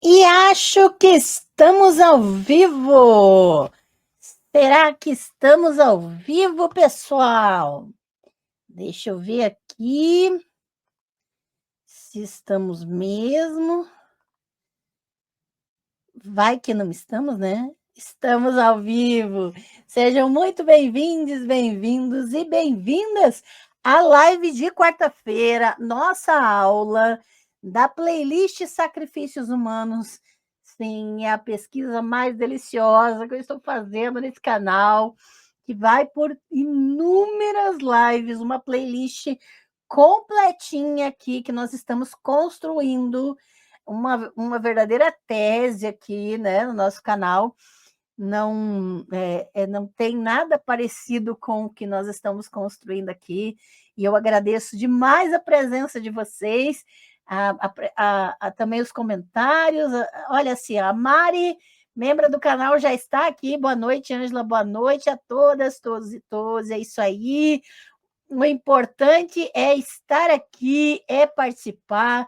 E acho que estamos ao vivo. Será que estamos ao vivo, pessoal? Deixa eu ver aqui se estamos mesmo. Vai que não estamos, né? Estamos ao vivo. Sejam muito bem-vindos, bem-vindos e bem-vindas à live de quarta-feira, nossa aula da playlist Sacrifícios Humanos. Sim, é a pesquisa mais deliciosa que eu estou fazendo nesse canal, que vai por inúmeras lives, uma playlist completinha aqui que nós estamos construindo uma verdadeira tese aqui, né, no nosso canal. Não tem nada parecido com o que nós estamos construindo aqui, e eu agradeço demais a presença de vocês, também os comentários. Olha assim, a Mari, membro do canal, já está aqui. Boa noite, Ângela, boa noite a todas, todos e todas. É isso aí. O importante é estar aqui, é participar.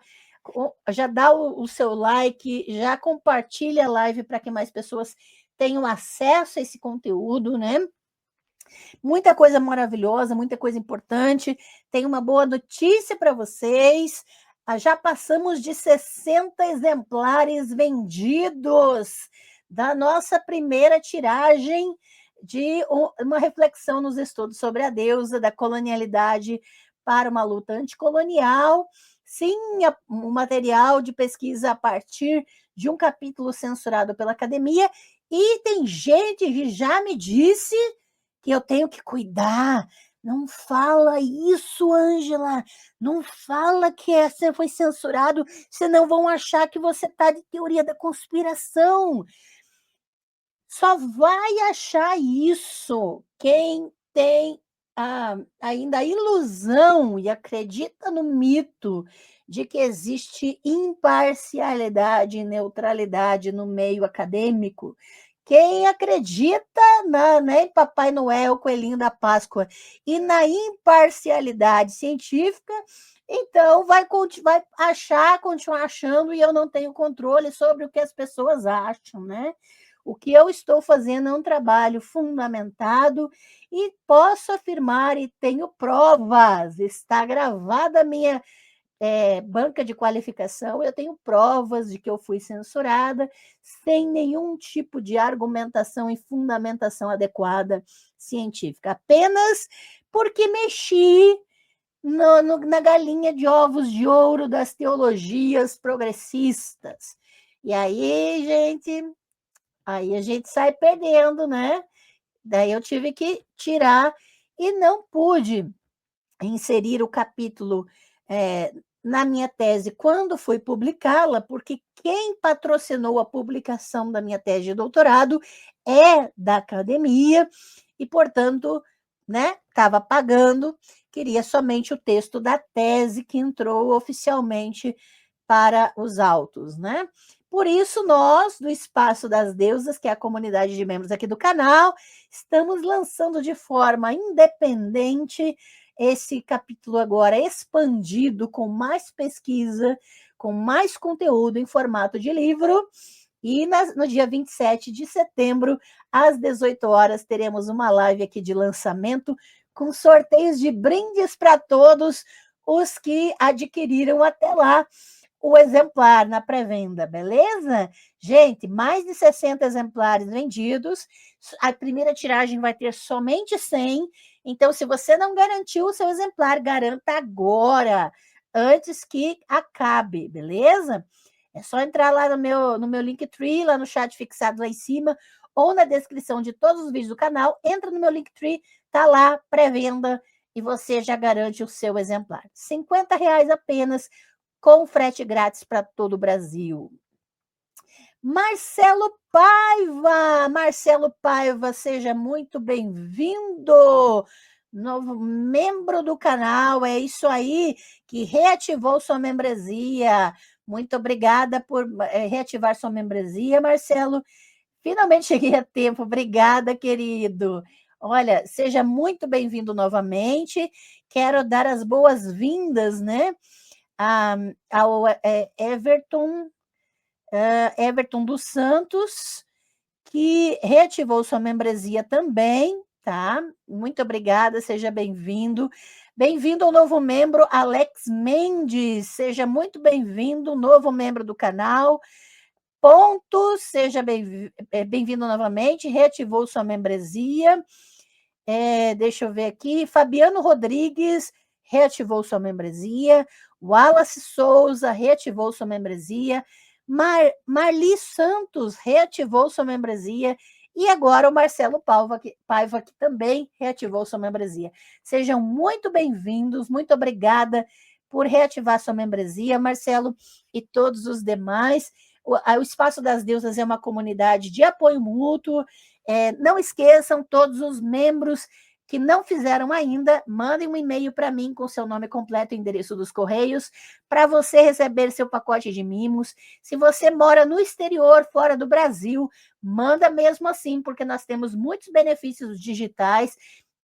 Já dá o seu like, já compartilha a live para que mais pessoas tenham acesso a esse conteúdo, né? Muita coisa maravilhosa, muita coisa importante. Tem uma boa notícia para vocês. Já passamos de 60 exemplares vendidos da nossa primeira tiragem de uma reflexão nos estudos sobre a deusa da colonialidade para uma luta anticolonial. Sim, um material de pesquisa a partir de um capítulo censurado pela academia. E tem gente que já me disse que eu tenho que cuidar. Não fala isso, Ângela. Não fala que você foi censurado, senão vão achar que você está de teoria da conspiração. Só vai achar isso quem tem ainda a ilusão e acredita no mito de que existe imparcialidade e neutralidade no meio acadêmico. Quem acredita em Papai Noel, Coelhinho da Páscoa, e na imparcialidade científica, então vai continuar achando, e eu não tenho controle sobre o que as pessoas acham, né? O que eu estou fazendo é um trabalho fundamentado e posso afirmar, e tenho provas, está gravada a minha banca de qualificação, eu tenho provas de que eu fui censurada sem nenhum tipo de argumentação e fundamentação adequada científica, apenas porque mexi na galinha de ovos de ouro das teologias progressistas. E aí a gente sai perdendo, né? Daí eu tive que tirar e não pude inserir o capítulo na minha tese quando fui publicá-la, porque quem patrocinou a publicação da minha tese de doutorado é da academia e, portanto, né, estava pagando, queria somente o texto da tese que entrou oficialmente para os autos, né? Por isso, nós, do Espaço das Deusas, que é a comunidade de membros aqui do canal, estamos lançando de forma independente esse capítulo agora expandido, com mais pesquisa, com mais conteúdo em formato de livro. E no dia 27 de setembro, às 18 horas, teremos uma live aqui de lançamento com sorteios de brindes para todos os que adquiriram até lá o exemplar na pré-venda, beleza? Gente, mais de 60 exemplares vendidos. A primeira tiragem vai ter somente 100. Então, se você não garantiu o seu exemplar, garanta agora, antes que acabe, beleza? É só entrar lá no meu Linktree, lá no chat fixado lá em cima, ou na descrição de todos os vídeos do canal. Entra no meu Linktree, tá lá, pré-venda, e você já garante o seu exemplar. R$ 50 apenas, com frete grátis para todo o Brasil. Marcelo Paiva, seja muito bem-vindo, novo membro do canal, é isso aí, que reativou sua membresia. Muito obrigada por reativar sua membresia, Marcelo. Finalmente cheguei a tempo, obrigada, querido. Olha, seja muito bem-vindo novamente. Quero dar as boas-vindas, né, ao Everton Everton dos Santos, que reativou sua membresia também, tá? Muito obrigada, seja bem-vindo. Bem-vindo ao novo membro, Alex Mendes, seja muito bem-vindo, novo membro do canal. Ponto, seja bem-vindo novamente, reativou sua membresia. Deixa eu ver aqui, Fabiano Rodrigues reativou sua membresia, Wallace Souza reativou sua membresia, Marli Santos reativou sua membresia, e agora o Marcelo Paiva, que também reativou sua membresia. Sejam muito bem-vindos, muito obrigada por reativar sua membresia, Marcelo, e todos os demais. O Espaço das Deusas é uma comunidade de apoio mútuo. Não esqueçam, todos os membros que não fizeram ainda, mandem um e-mail para mim com seu nome completo e endereço dos correios, para você receber seu pacote de mimos. Se você mora no exterior, fora do Brasil, manda mesmo assim, porque nós temos muitos benefícios digitais,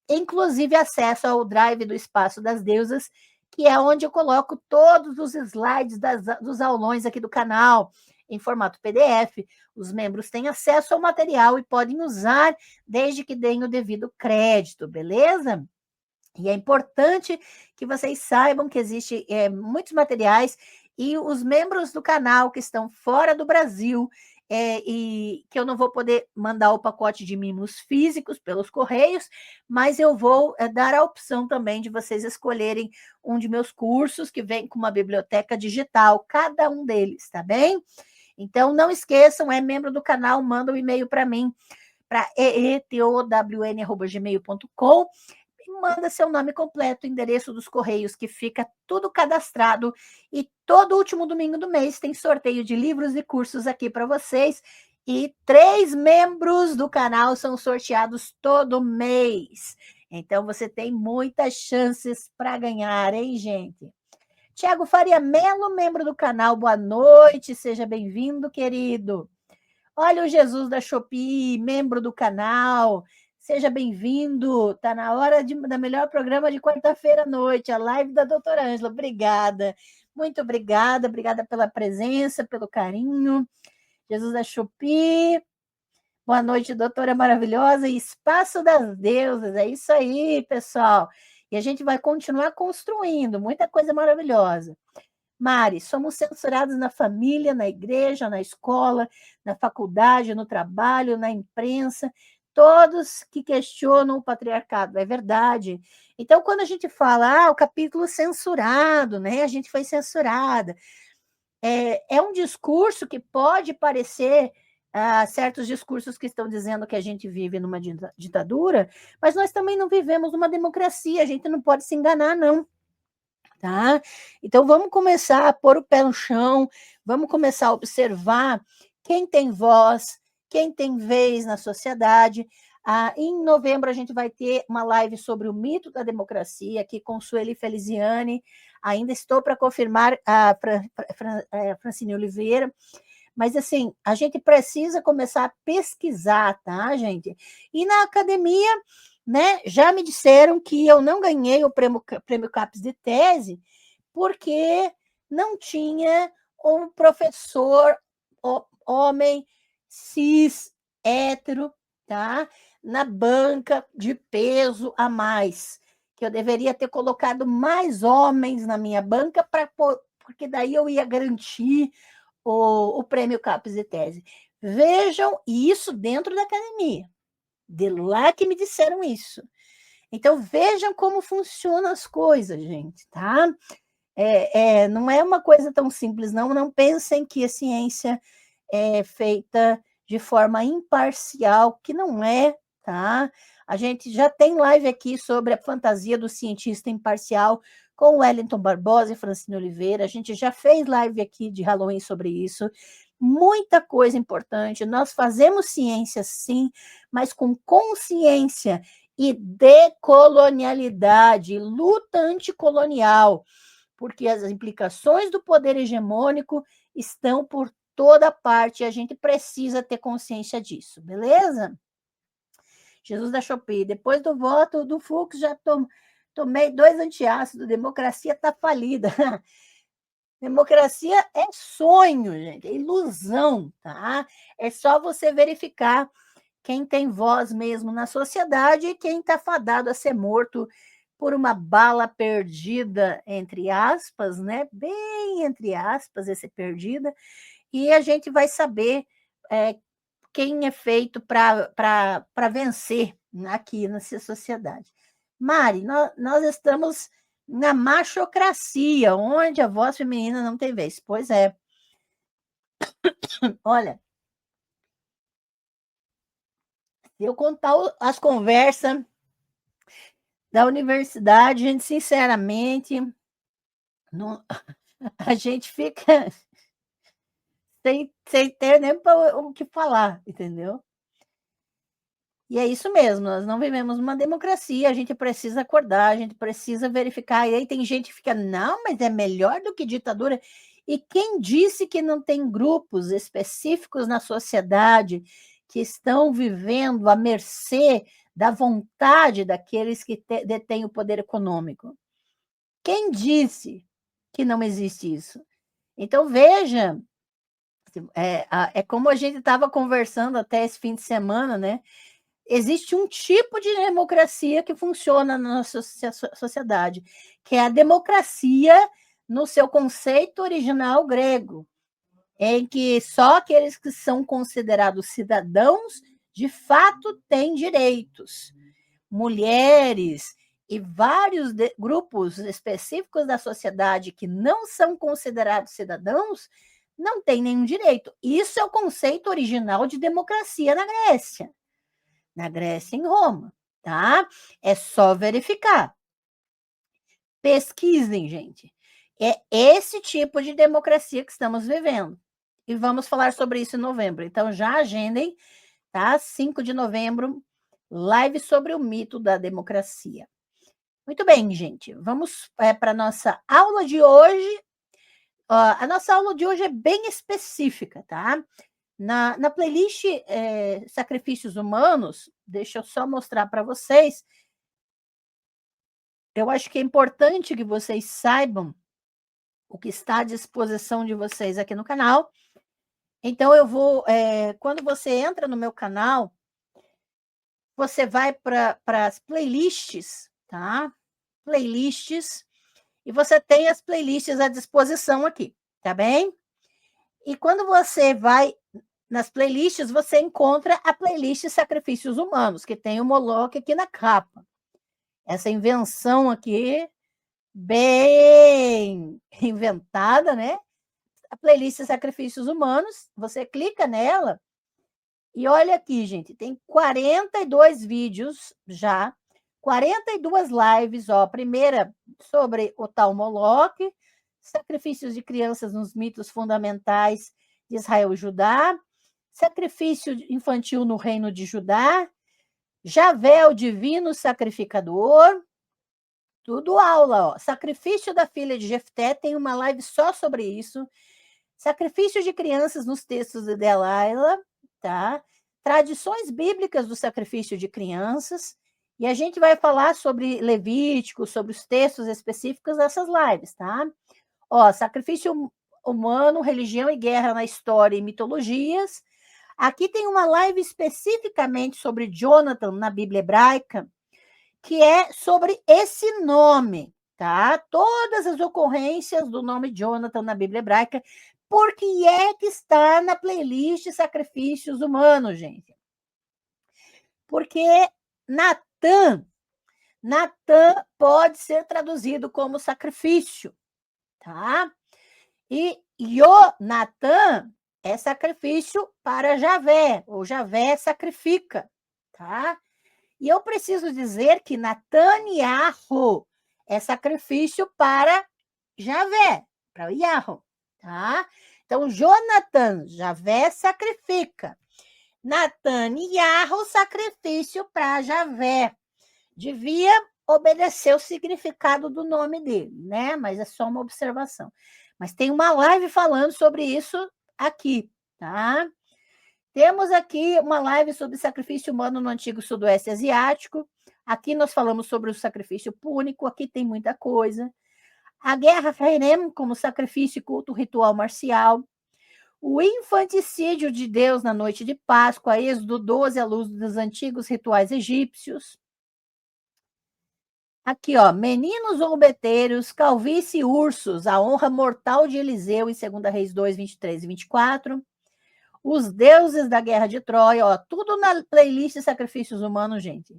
inclusive acesso ao Drive do Espaço das Deusas, que é onde eu coloco todos os slides dos aulões aqui do canal, em formato PDF. Os membros têm acesso ao material e podem usar desde que deem o devido crédito, beleza? E é importante que vocês saibam que existem muitos materiais, e os membros do canal que estão fora do Brasil, e que eu não vou poder mandar o pacote de mimos físicos pelos correios, mas eu vou dar a opção também de vocês escolherem um de meus cursos, que vem com uma biblioteca digital, cada um deles, tá bem? Então, não esqueçam, é membro do canal, manda um e-mail para mim, para eetown@gmail.com, e manda seu nome completo, endereço dos correios, que fica tudo cadastrado, e todo último domingo do mês tem sorteio de livros e cursos aqui para vocês, e 3 membros do canal são sorteados todo mês. Então, você tem muitas chances para ganhar, hein, gente? Tiago Faria Melo, membro do canal, boa noite, seja bem-vindo, querido. Olha o Jesus da Shopee, membro do canal, seja bem-vindo. Está na hora da melhor programa de quarta-feira à noite, a live da doutora Ângela. Obrigada, muito obrigada pela presença, pelo carinho. Jesus da Shopee, boa noite, doutora maravilhosa, e Espaço das Deusas, é isso aí, pessoal. E a gente vai continuar construindo muita coisa maravilhosa. Mari, somos censurados na família, na igreja, na escola, na faculdade, no trabalho, na imprensa, todos que questionam o patriarcado, é verdade. Então, quando a gente fala, o capítulo censurado, né? A gente foi censurada. É um discurso que pode parecer certos discursos que estão dizendo que a gente vive numa ditadura, mas nós também não vivemos numa democracia, a gente não pode se enganar, não. Tá? Então, vamos começar a pôr o pé no chão, vamos começar a observar quem tem voz, quem tem vez na sociedade. Em novembro, a gente vai ter uma live sobre o mito da democracia, aqui com Sueli Feliziane. Ainda estou para confirmar a Francine Oliveira. Mas, assim, a gente precisa começar a pesquisar, tá, gente? E na academia, né, já me disseram que eu não ganhei o prêmio CAPES de tese porque não tinha um professor homem, cis, hétero, tá? Na banca de peso a mais, que eu deveria ter colocado mais homens na minha banca, porque daí eu ia garantir o prêmio CAPES de tese. Vejam isso dentro da academia. De lá que me disseram isso. Então, vejam como funcionam as coisas, gente, tá? Não é uma coisa tão simples, não. Não pensem que a ciência é feita de forma imparcial, que não é, tá? A gente já tem live aqui sobre a fantasia do cientista imparcial com Wellington Barbosa e Francine Oliveira. A gente já fez live aqui de Halloween sobre isso. Muita coisa importante. Nós fazemos ciência, sim, mas com consciência e decolonialidade, luta anticolonial, porque as implicações do poder hegemônico estão por toda parte e a gente precisa ter consciência disso, beleza? Jesus da Shopee, depois do voto do Fux, já tomei 2 antiácidos, democracia está falida. Democracia é sonho, gente, é ilusão, tá? É só você verificar quem tem voz mesmo na sociedade e quem está fadado a ser morto por uma bala perdida, entre aspas, né? Bem entre aspas, esse perdida, e a gente vai saber quem é feito para vencer aqui nessa sociedade. Mari, nós estamos na machocracia, onde a voz feminina não tem vez. Pois é. Olha, se eu contar as conversas da universidade, gente, sinceramente, não, a gente fica sem ter nem o que falar, entendeu? E é isso mesmo, nós não vivemos numa democracia, a gente precisa acordar, a gente precisa verificar. E aí tem gente que fica, não, mas é melhor do que ditadura. E quem disse que não tem grupos específicos na sociedade que estão vivendo à mercê da vontade daqueles que detêm o poder econômico? Quem disse que não existe isso? Então, veja, é como a gente estava conversando até esse fim de semana, né? Existe um tipo de democracia que funciona na nossa sociedade, que é a democracia no seu conceito original grego, em que só aqueles que são considerados cidadãos de fato têm direitos. Mulheres e vários grupos específicos da sociedade que não são considerados cidadãos não têm nenhum direito. Isso é o conceito original de democracia na Grécia. Na Grécia e em Roma, tá? É só verificar. Pesquisem, gente. É esse tipo de democracia que estamos vivendo. E vamos falar sobre isso em novembro. Então, já agendem, tá? 5 de novembro, live sobre o mito da democracia. Muito bem, gente. Vamos para a nossa aula de hoje. A nossa aula de hoje é bem específica, tá? Na playlist Sacrifícios Humanos, deixa eu só mostrar para vocês. Eu acho que é importante que vocês saibam o que está à disposição de vocês aqui no canal. Então, eu vou. Quando você entra no meu canal, você vai para as playlists, tá? Playlists, e você tem as playlists à disposição aqui, tá bem? E quando você vai nas playlists, você encontra a playlist Sacrifícios Humanos, que tem o Moloch aqui na capa. Essa invenção aqui, bem inventada, né? A playlist Sacrifícios Humanos, você clica nela e olha aqui, gente, tem 42 vídeos já, 42 lives, ó, a primeira sobre o tal Moloch, sacrifícios de crianças nos mitos fundamentais de Israel e Judá, sacrifício infantil no reino de Judá, Javé, o divino sacrificador, tudo aula, ó. Sacrifício da filha de Jefté, tem uma live só sobre isso. Sacrifício de crianças nos textos de Delilah, tá? Tradições bíblicas do sacrifício de crianças. E a gente vai falar sobre Levítico, sobre os textos específicos dessas lives, tá? Ó, sacrifício humano, religião e guerra na história e mitologias. Aqui tem uma live especificamente sobre Jonathan na Bíblia hebraica, que é sobre esse nome, tá? Todas as ocorrências do nome Jonathan na Bíblia hebraica, porque é que está na playlist Sacrifícios Humanos, gente. Porque Natan pode ser traduzido como sacrifício, tá? E Jonathan é sacrifício para Javé, ou Javé sacrifica, tá? E eu preciso dizer que Nataniahu é sacrifício para Javé, para o Yahoo, tá? Então, Jonathan, Javé sacrifica. Nataniahu, sacrifício para Javé. Devia obedecer o significado do nome dele, né? Mas é só uma observação. Mas tem uma live falando sobre isso aqui, tá? Temos aqui uma live sobre sacrifício humano no antigo sudoeste asiático. Aqui nós falamos sobre o sacrifício púnico, aqui tem muita coisa. A guerra Harem como sacrifício e culto ritual marcial, o infanticídio de Deus na noite de Páscoa, Êxodo 12, à luz dos antigos rituais egípcios. Aqui, ó, meninos zombeteiros, calvície e ursos, a honra mortal de Eliseu em 2 Reis 2, 23 e 24. Os deuses da guerra de Troia, ó, tudo na playlist de sacrifícios humanos, gente.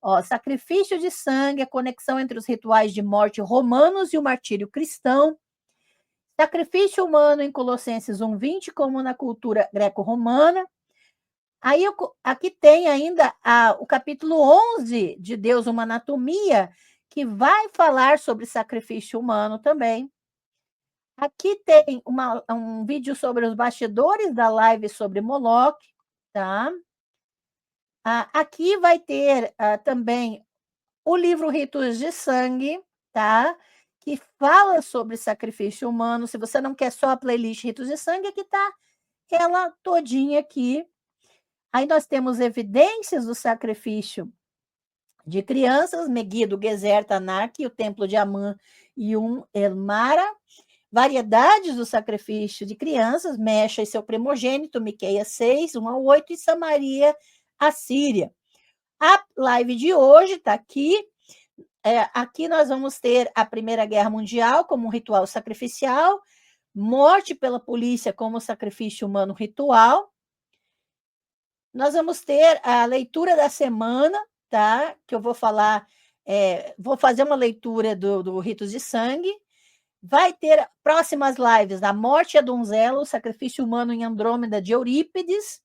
Ó, sacrifício de sangue, a conexão entre os rituais de morte romanos e o martírio cristão. Sacrifício humano em Colossenses 1:20, como na cultura greco-romana. Aí aqui tem ainda o capítulo 11 de Deus, uma anatomia, que vai falar sobre sacrifício humano também. Aqui tem um vídeo sobre os bastidores da live sobre Moloch, tá? Aqui vai ter também o livro Ritos de Sangue, tá? Que fala sobre sacrifício humano. Se você não quer só a playlist Ritos de Sangue, aqui tá ela todinha aqui. Aí nós temos evidências do sacrifício de crianças, Meguido, Gezer, Tanak, o templo de Amã e Elmara. Variedades do sacrifício de crianças, Mecha e seu primogênito, Miqueias 6, 1-8, e Samaria, Assíria. A live de hoje está aqui. Aqui nós vamos ter a Primeira Guerra Mundial como um ritual sacrificial, morte pela polícia como sacrifício humano ritual. Nós vamos ter a leitura da semana, tá? Que eu vou falar, vou fazer uma leitura do Ritos de Sangue. Vai ter próximas lives, a morte a donzela, o sacrifício humano em Andrômeda de Eurípides.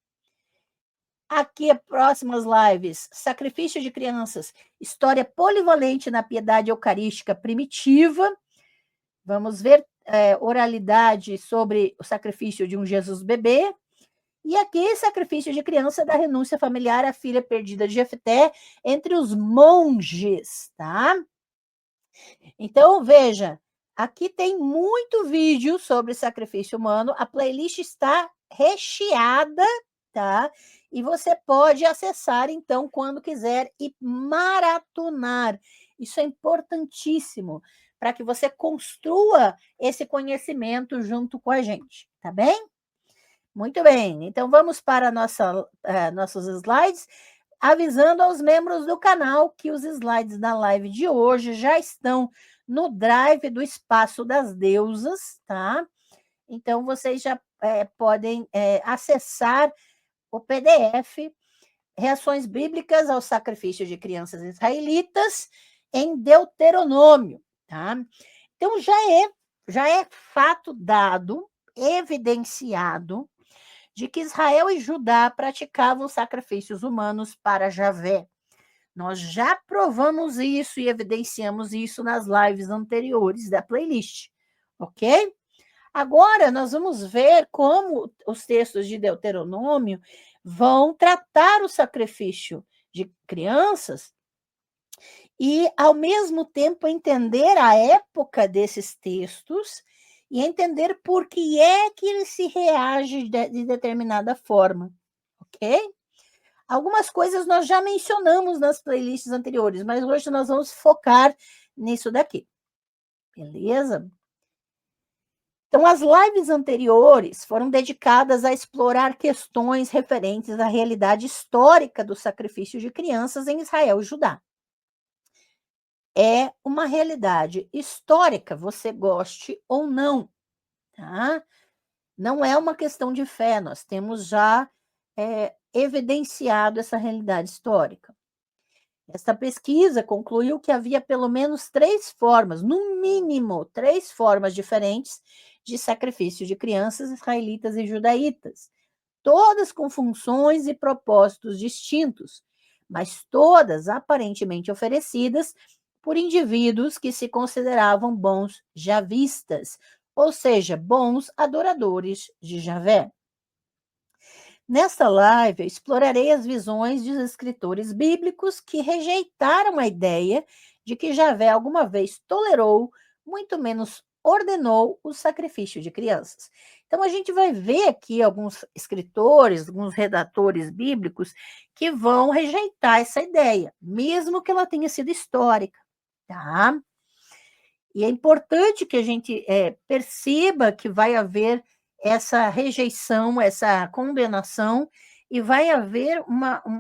Aqui, próximas lives, sacrifício de crianças, história polivalente na piedade eucarística primitiva. Vamos ver oralidade sobre o sacrifício de um Jesus bebê. E aqui, sacrifício de criança da renúncia familiar à filha perdida de Jefté entre os monges, tá? Então, veja, aqui tem muito vídeo sobre sacrifício humano, a playlist está recheada, tá? E você pode acessar, então, quando quiser e maratonar. Isso é importantíssimo para que você construa esse conhecimento junto com a gente, tá bem? Muito bem, então vamos para nossos slides, avisando aos membros do canal que os slides da live de hoje já estão no drive do Espaço das Deusas, tá? Então, vocês já podem acessar o PDF, Reações Bíblicas ao Sacrifício de Crianças Israelitas, em Deuteronômio, tá? Então, já é fato dado, evidenciado, de que Israel e Judá praticavam sacrifícios humanos para Javé. Nós já provamos isso e evidenciamos isso nas lives anteriores da playlist, ok? Agora, nós vamos ver como os textos de Deuteronômio vão tratar o sacrifício de crianças e, ao mesmo tempo, entender a época desses textos e entender por que é que ele se reage de determinada forma, ok? Algumas coisas nós já mencionamos nas playlists anteriores, mas hoje nós vamos focar nisso daqui, beleza? Então, as lives anteriores foram dedicadas a explorar questões referentes à realidade histórica do sacrifício de crianças em Israel e Judá. É uma realidade histórica, você goste ou não, tá? Não é uma questão de fé, nós temos já evidenciado essa realidade histórica. Esta pesquisa concluiu que havia pelo menos 3 formas, no mínimo 3 formas diferentes de sacrifício de crianças israelitas e judaítas, todas com funções e propósitos distintos, mas todas aparentemente oferecidas por indivíduos que se consideravam bons javistas, ou seja, bons adoradores de Javé. Nesta live, eu explorarei as visões dos escritores bíblicos que rejeitaram a ideia de que Javé alguma vez tolerou, muito menos ordenou, o sacrifício de crianças. Então, a gente vai ver aqui alguns escritores, alguns redatores bíblicos que vão rejeitar essa ideia, mesmo que ela tenha sido histórica, tá? E é importante que a gente perceba que vai haver essa rejeição, essa condenação, e vai haver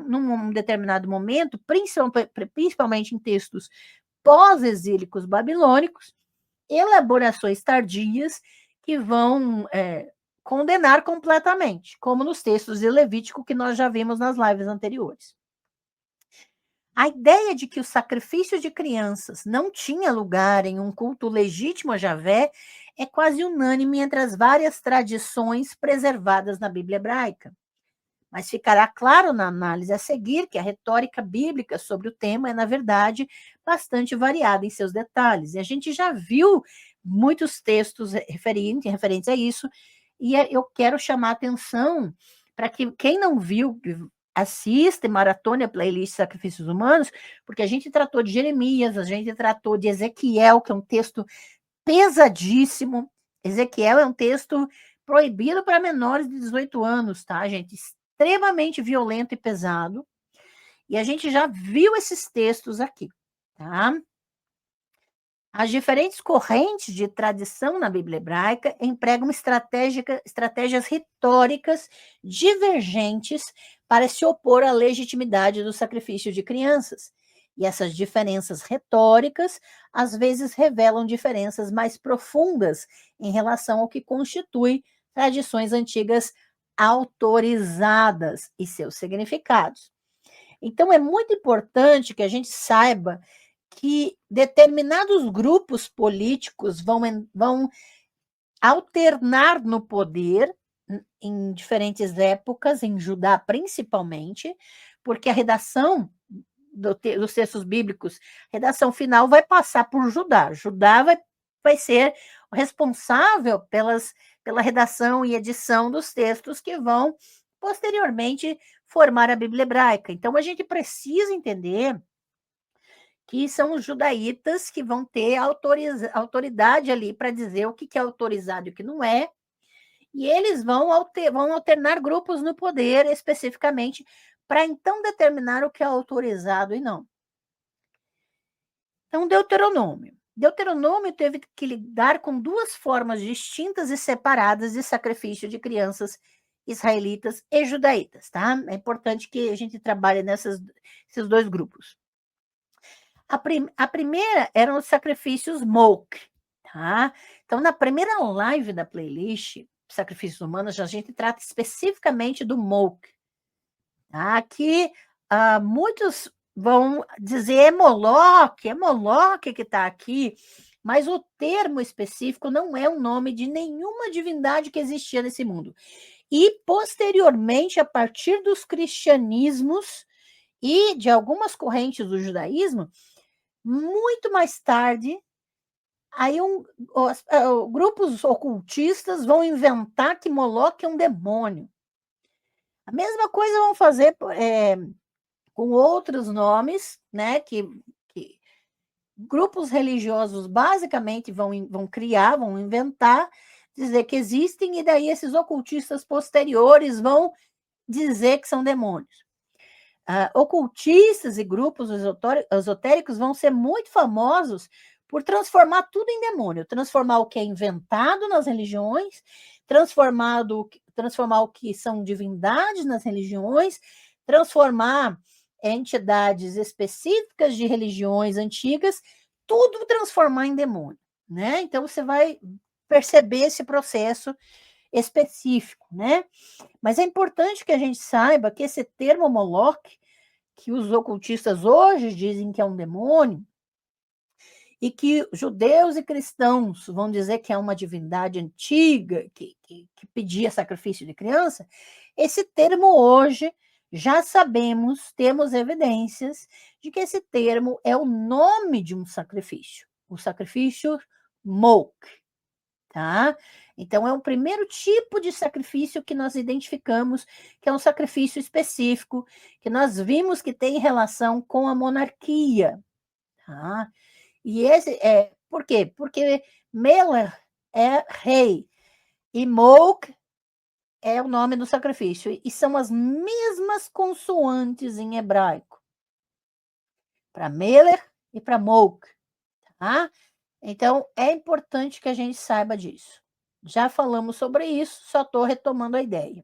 num determinado momento, principalmente em textos pós-exílicos babilônicos, elaborações tardias que vão condenar completamente, como nos textos de Levítico que nós já vimos nas lives anteriores. A ideia de que o sacrifício de crianças não tinha lugar em um culto legítimo a Javé é quase unânime entre as várias tradições preservadas na Bíblia hebraica. Mas ficará claro na análise a seguir que a retórica bíblica sobre o tema é, na verdade, bastante variada em seus detalhes. E a gente já viu muitos textos referentes a isso, e eu quero chamar a atenção para que quem não viu, assista e maratone a playlist Sacrifícios Humanos, porque a gente tratou de Jeremias, a gente tratou de Ezequiel, que é um texto pesadíssimo. Ezequiel é um texto proibido para menores de 18 anos, tá, gente? Extremamente violento e pesado. E a gente já viu esses textos aqui, tá? As diferentes correntes de tradição na Bíblia hebraica empregam estratégias retóricas divergentes para se opor à legitimidade do sacrifício de crianças. E essas diferenças retóricas, às vezes, revelam diferenças mais profundas em relação ao que constitui tradições antigas autorizadas e seus significados. Então, é muito importante que a gente saiba que determinados grupos políticos vão alternar no poder em diferentes épocas, em Judá principalmente, porque a redação dos textos bíblicos, a redação final vai passar por Judá. Judá vai ser responsável pela redação e edição dos textos que vão posteriormente formar a Bíblia hebraica. Então, a gente precisa entender que são os judaítas que vão ter autoridade ali para dizer o que é autorizado e o que não é, e eles vão alternar grupos no poder especificamente para então determinar o que é autorizado e não. Então, Deuteronômio teve que lidar com duas formas distintas e separadas de sacrifício de crianças israelitas e judaítas, tá? É importante que a gente trabalhe nesses dois grupos. A primeira eram os sacrifícios Molk, tá? Então, na primeira live da playlist Sacrifícios Humanos, a gente trata especificamente do Molk, tá? Que muitos vão dizer é Moloque que está aqui, mas o termo específico não é um nome de nenhuma divindade que existia nesse mundo. E, posteriormente, a partir dos cristianismos e de algumas correntes do judaísmo, muito mais tarde, aí grupos ocultistas vão inventar que Moloque é um demônio. A mesma coisa vão fazer com outros nomes, né? Que grupos religiosos basicamente vão criar, vão inventar, dizer que existem, e daí esses ocultistas posteriores vão dizer que são demônios. Ocultistas e grupos esotéricos vão ser muito famosos por transformar tudo em demônio, transformar o que é inventado nas religiões, transformar o que são divindades nas religiões, transformar entidades específicas de religiões antigas, tudo transformar em demônio, né? Então, você vai perceber esse processo específico, né? Mas é importante que a gente saiba que esse termo Moloque, que os ocultistas hoje dizem que é um demônio, e que judeus e cristãos vão dizer que é uma divindade antiga, que pedia sacrifício de criança, esse termo hoje, já sabemos, temos evidências de que esse termo é o nome de um sacrifício, o sacrifício Molk, tá? Então, é o primeiro tipo de sacrifício que nós identificamos, que é um sacrifício específico, que nós vimos que tem relação com a monarquia, tá? E esse por quê? Porque Melech é rei e Molk é o nome do sacrifício, e são as mesmas consoantes em hebraico, para Melech e para Molk, tá? Então, é importante que a gente saiba disso. Já falamos sobre isso, só estou retomando a ideia.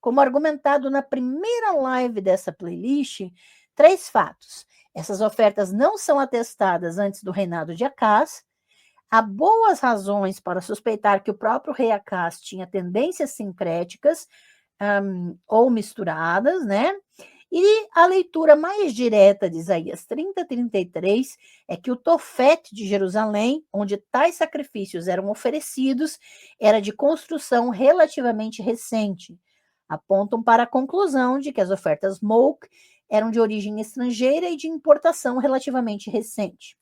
Como argumentado na primeira live dessa playlist, 3 fatos. Essas ofertas não são atestadas antes do reinado de Acás. Há boas razões para suspeitar que o próprio rei Acás tinha tendências sincréticas ou misturadas, né? E a leitura mais direta de Isaías 30, 33 é que o Tofete de Jerusalém, onde tais sacrifícios eram oferecidos, era de construção relativamente recente. Apontam para a conclusão de que as ofertas Molk eram de origem estrangeira e de importação relativamente recente.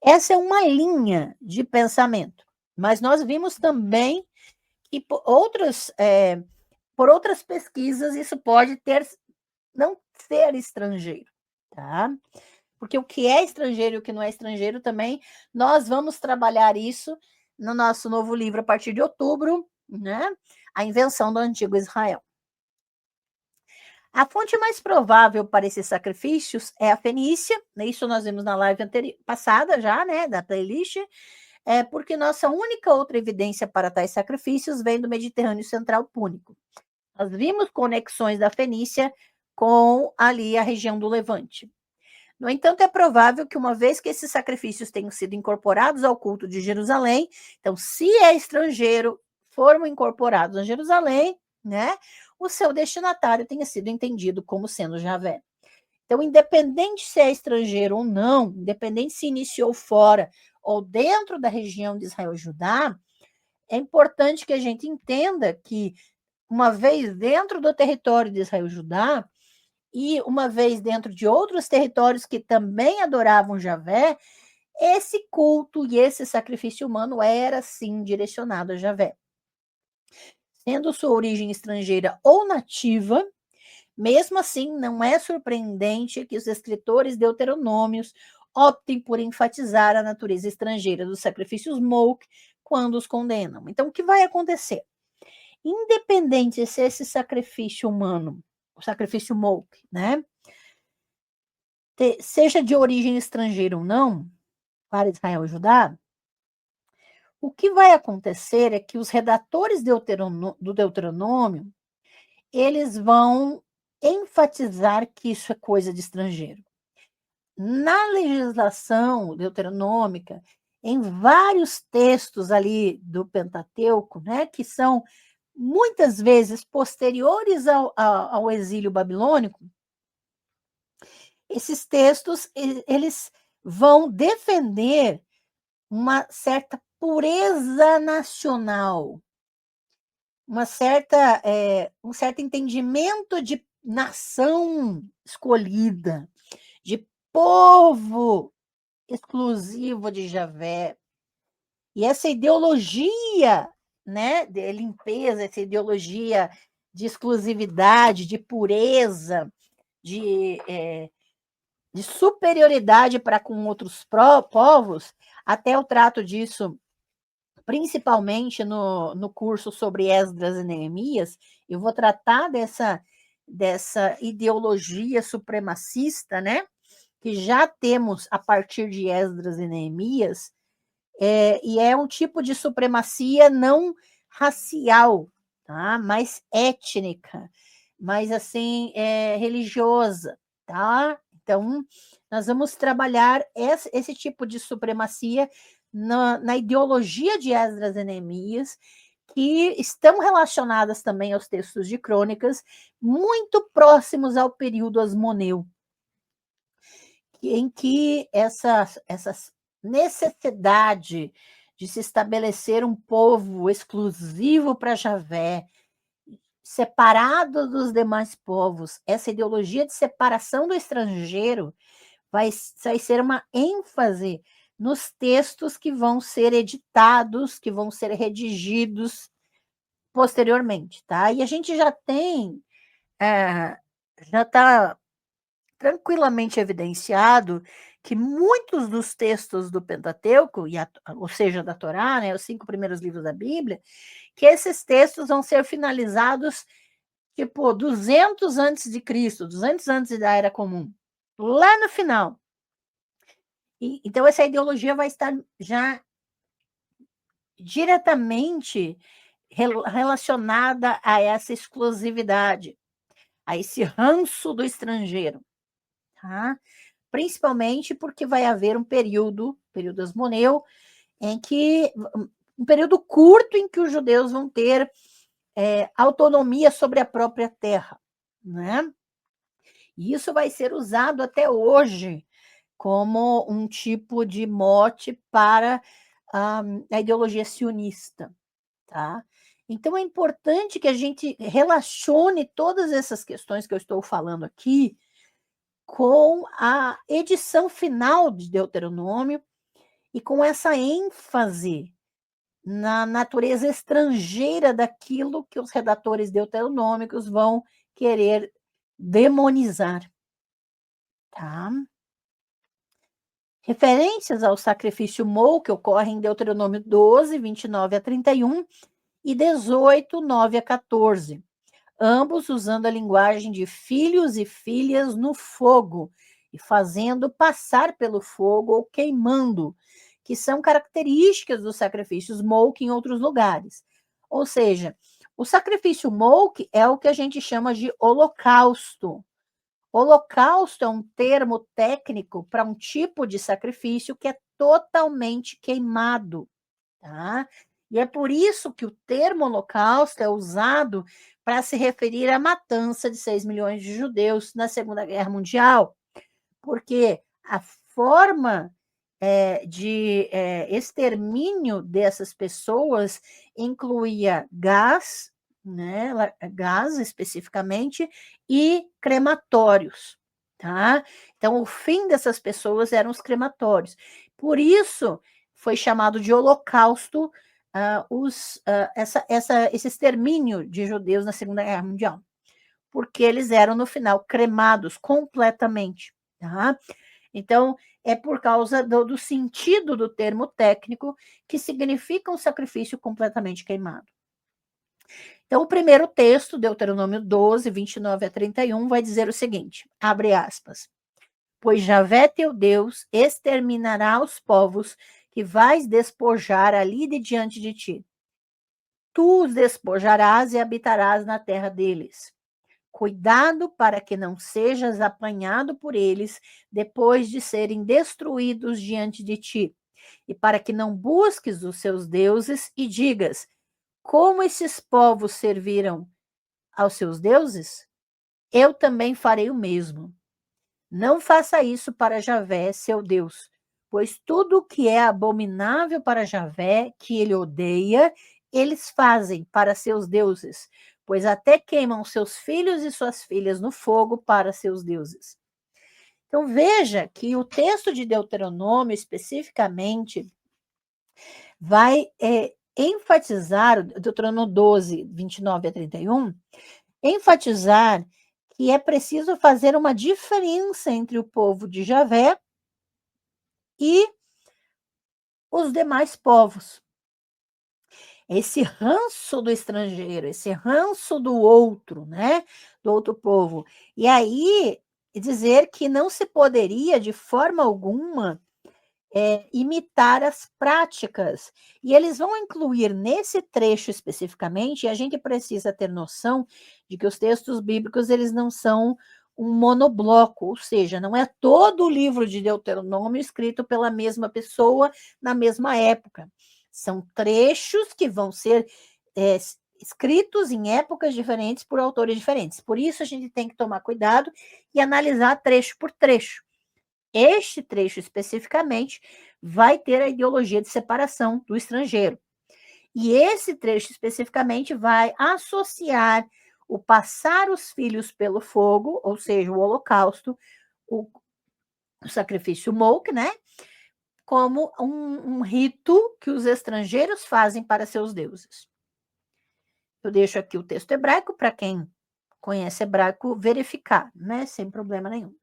Essa é uma linha de pensamento, mas nós vimos também que por outras pesquisas isso pode não ser estrangeiro, tá? Porque o que é estrangeiro e o que não é estrangeiro também, nós vamos trabalhar isso no nosso novo livro a partir de outubro, né? A invenção do antigo Israel. A fonte mais provável para esses sacrifícios é a fenícia, né? Isso nós vimos na live passada já, né, da playlist, porque nossa única outra evidência para tais sacrifícios vem do Mediterrâneo Central Púnico. Nós vimos conexões da Fenícia com ali a região do Levante. No entanto, é provável que uma vez que esses sacrifícios tenham sido incorporados ao culto de Jerusalém, então se é estrangeiro, foram incorporados a Jerusalém, né? O seu destinatário tenha sido entendido como sendo Javé. Então, independente se é estrangeiro ou não, independente se iniciou fora ou dentro da região de Israel e Judá, é importante que a gente entenda que, uma vez dentro do território de Israel e Judá, e uma vez dentro de outros territórios que também adoravam Javé, esse culto e esse sacrifício humano era, sim, direcionado a Javé. Sendo sua origem estrangeira ou nativa, mesmo assim, não é surpreendente que os escritores deuteronômios optem por enfatizar a natureza estrangeira dos sacrifícios Molk quando os condenam. Então, o que vai acontecer? Independente se esse sacrifício humano, o sacrifício Molk, né, seja de origem estrangeira ou não, para Israel e Judá, o que vai acontecer é que os redatores do Deuteronômio, eles vão enfatizar que isso é coisa de estrangeiro. Na legislação deuteronômica, em vários textos ali do Pentateuco, né, que são muitas vezes posteriores ao exílio babilônico, esses textos, eles vão defender uma certa pureza nacional, um certo entendimento de nação escolhida, de povo exclusivo de Javé. E essa ideologia, né, de limpeza, essa ideologia de exclusividade, de pureza, de superioridade para com outros povos, até eu trato disso principalmente no curso sobre Esdras e Neemias, eu vou tratar dessa ideologia supremacista, né, que já temos a partir de Esdras e Neemias, e é um tipo de supremacia não racial, tá? Mais étnica, mais assim, religiosa, tá? Então, nós vamos trabalhar esse tipo de supremacia na ideologia de Esdras e Neemias, que estão relacionadas também aos textos de crônicas, muito próximos ao período asmoneu, em que essa necessidade de se estabelecer um povo exclusivo para Javé, separado dos demais povos, essa ideologia de separação do estrangeiro vai ser uma ênfase nos textos que vão ser editados, que vão ser redigidos posteriormente, tá? E a gente já tem, já está tranquilamente evidenciado que muitos dos textos do Pentateuco, ou seja, da Torá, né, os 5 primeiros livros da Bíblia, que esses textos vão ser finalizados tipo 200 antes de Cristo, 200 antes da Era Comum, lá no final. Então, essa ideologia vai estar já diretamente relacionada a essa exclusividade, a esse ranço do estrangeiro, tá? Principalmente porque vai haver um período asmoneu, em que um período curto em que os judeus vão ter autonomia sobre a própria terra, né? E isso vai ser usado até hoje como um tipo de mote para a ideologia sionista, tá? Então é importante que a gente relacione todas essas questões que eu estou falando aqui com a edição final de Deuteronômio e com essa ênfase na natureza estrangeira daquilo que os redatores deuteronômicos vão querer demonizar, tá? Referências ao sacrifício Mou, que ocorre em Deuteronômio 12, 29 a 31 e 18, 9 a 14, ambos usando a linguagem de filhos e filhas no fogo e fazendo passar pelo fogo ou queimando, que são características dos sacrifícios Molk em outros lugares. Ou seja, o sacrifício Molk é o que a gente chama de holocausto. Holocausto é um termo técnico para um tipo de sacrifício que é totalmente queimado, tá? E é por isso que o termo holocausto é usado para se referir à matança de 6 milhões de judeus na Segunda Guerra Mundial, porque a forma de extermínio dessas pessoas incluía gás, né, gás especificamente, e crematórios, tá? Então, o fim dessas pessoas eram os crematórios. Por isso, foi chamado de holocausto esse extermínio de judeus na Segunda Guerra Mundial, porque eles eram, no final, cremados completamente, tá? Então, é por causa do sentido do termo técnico, que significa um sacrifício completamente queimado. Então, o primeiro texto, Deuteronômio 12, 29 a 31, vai dizer o seguinte, abre aspas, pois Javé teu Deus exterminará os povos que vais despojar ali de diante de ti. Tu os despojarás e habitarás na terra deles. Cuidado para que não sejas apanhado por eles depois de serem destruídos diante de ti, e para que não busques os seus deuses e digas, como esses povos serviram aos seus deuses? Eu também farei o mesmo. Não faça isso para Javé, seu Deus, pois tudo o que é abominável para Javé, que ele odeia, eles fazem para seus deuses, pois até queimam seus filhos e suas filhas no fogo para seus deuses. Então veja que o texto de Deuteronômio, especificamente, vai enfatizar, Deuteronômio 12, 29 a 31, enfatizar que é preciso fazer uma diferença entre o povo de Javé e os demais povos. Esse ranço do estrangeiro, esse ranço do outro, né? Do outro povo. E aí, dizer que não se poderia, de forma alguma, imitar as práticas. E eles vão incluir nesse trecho especificamente, e a gente precisa ter noção de que os textos bíblicos eles não são um monobloco, ou seja, não é todo o livro de Deuteronômio escrito pela mesma pessoa na mesma época. São trechos que vão ser escritos em épocas diferentes por autores diferentes. Por isso a gente tem que tomar cuidado e analisar trecho por trecho. Este trecho especificamente vai ter a ideologia de separação do estrangeiro. E esse trecho especificamente vai associar o passar os filhos pelo fogo, ou seja, o holocausto, o sacrifício Molk, né? Como um rito que os estrangeiros fazem para seus deuses. Eu deixo aqui o texto hebraico para quem conhece hebraico verificar, né? Sem problema nenhum.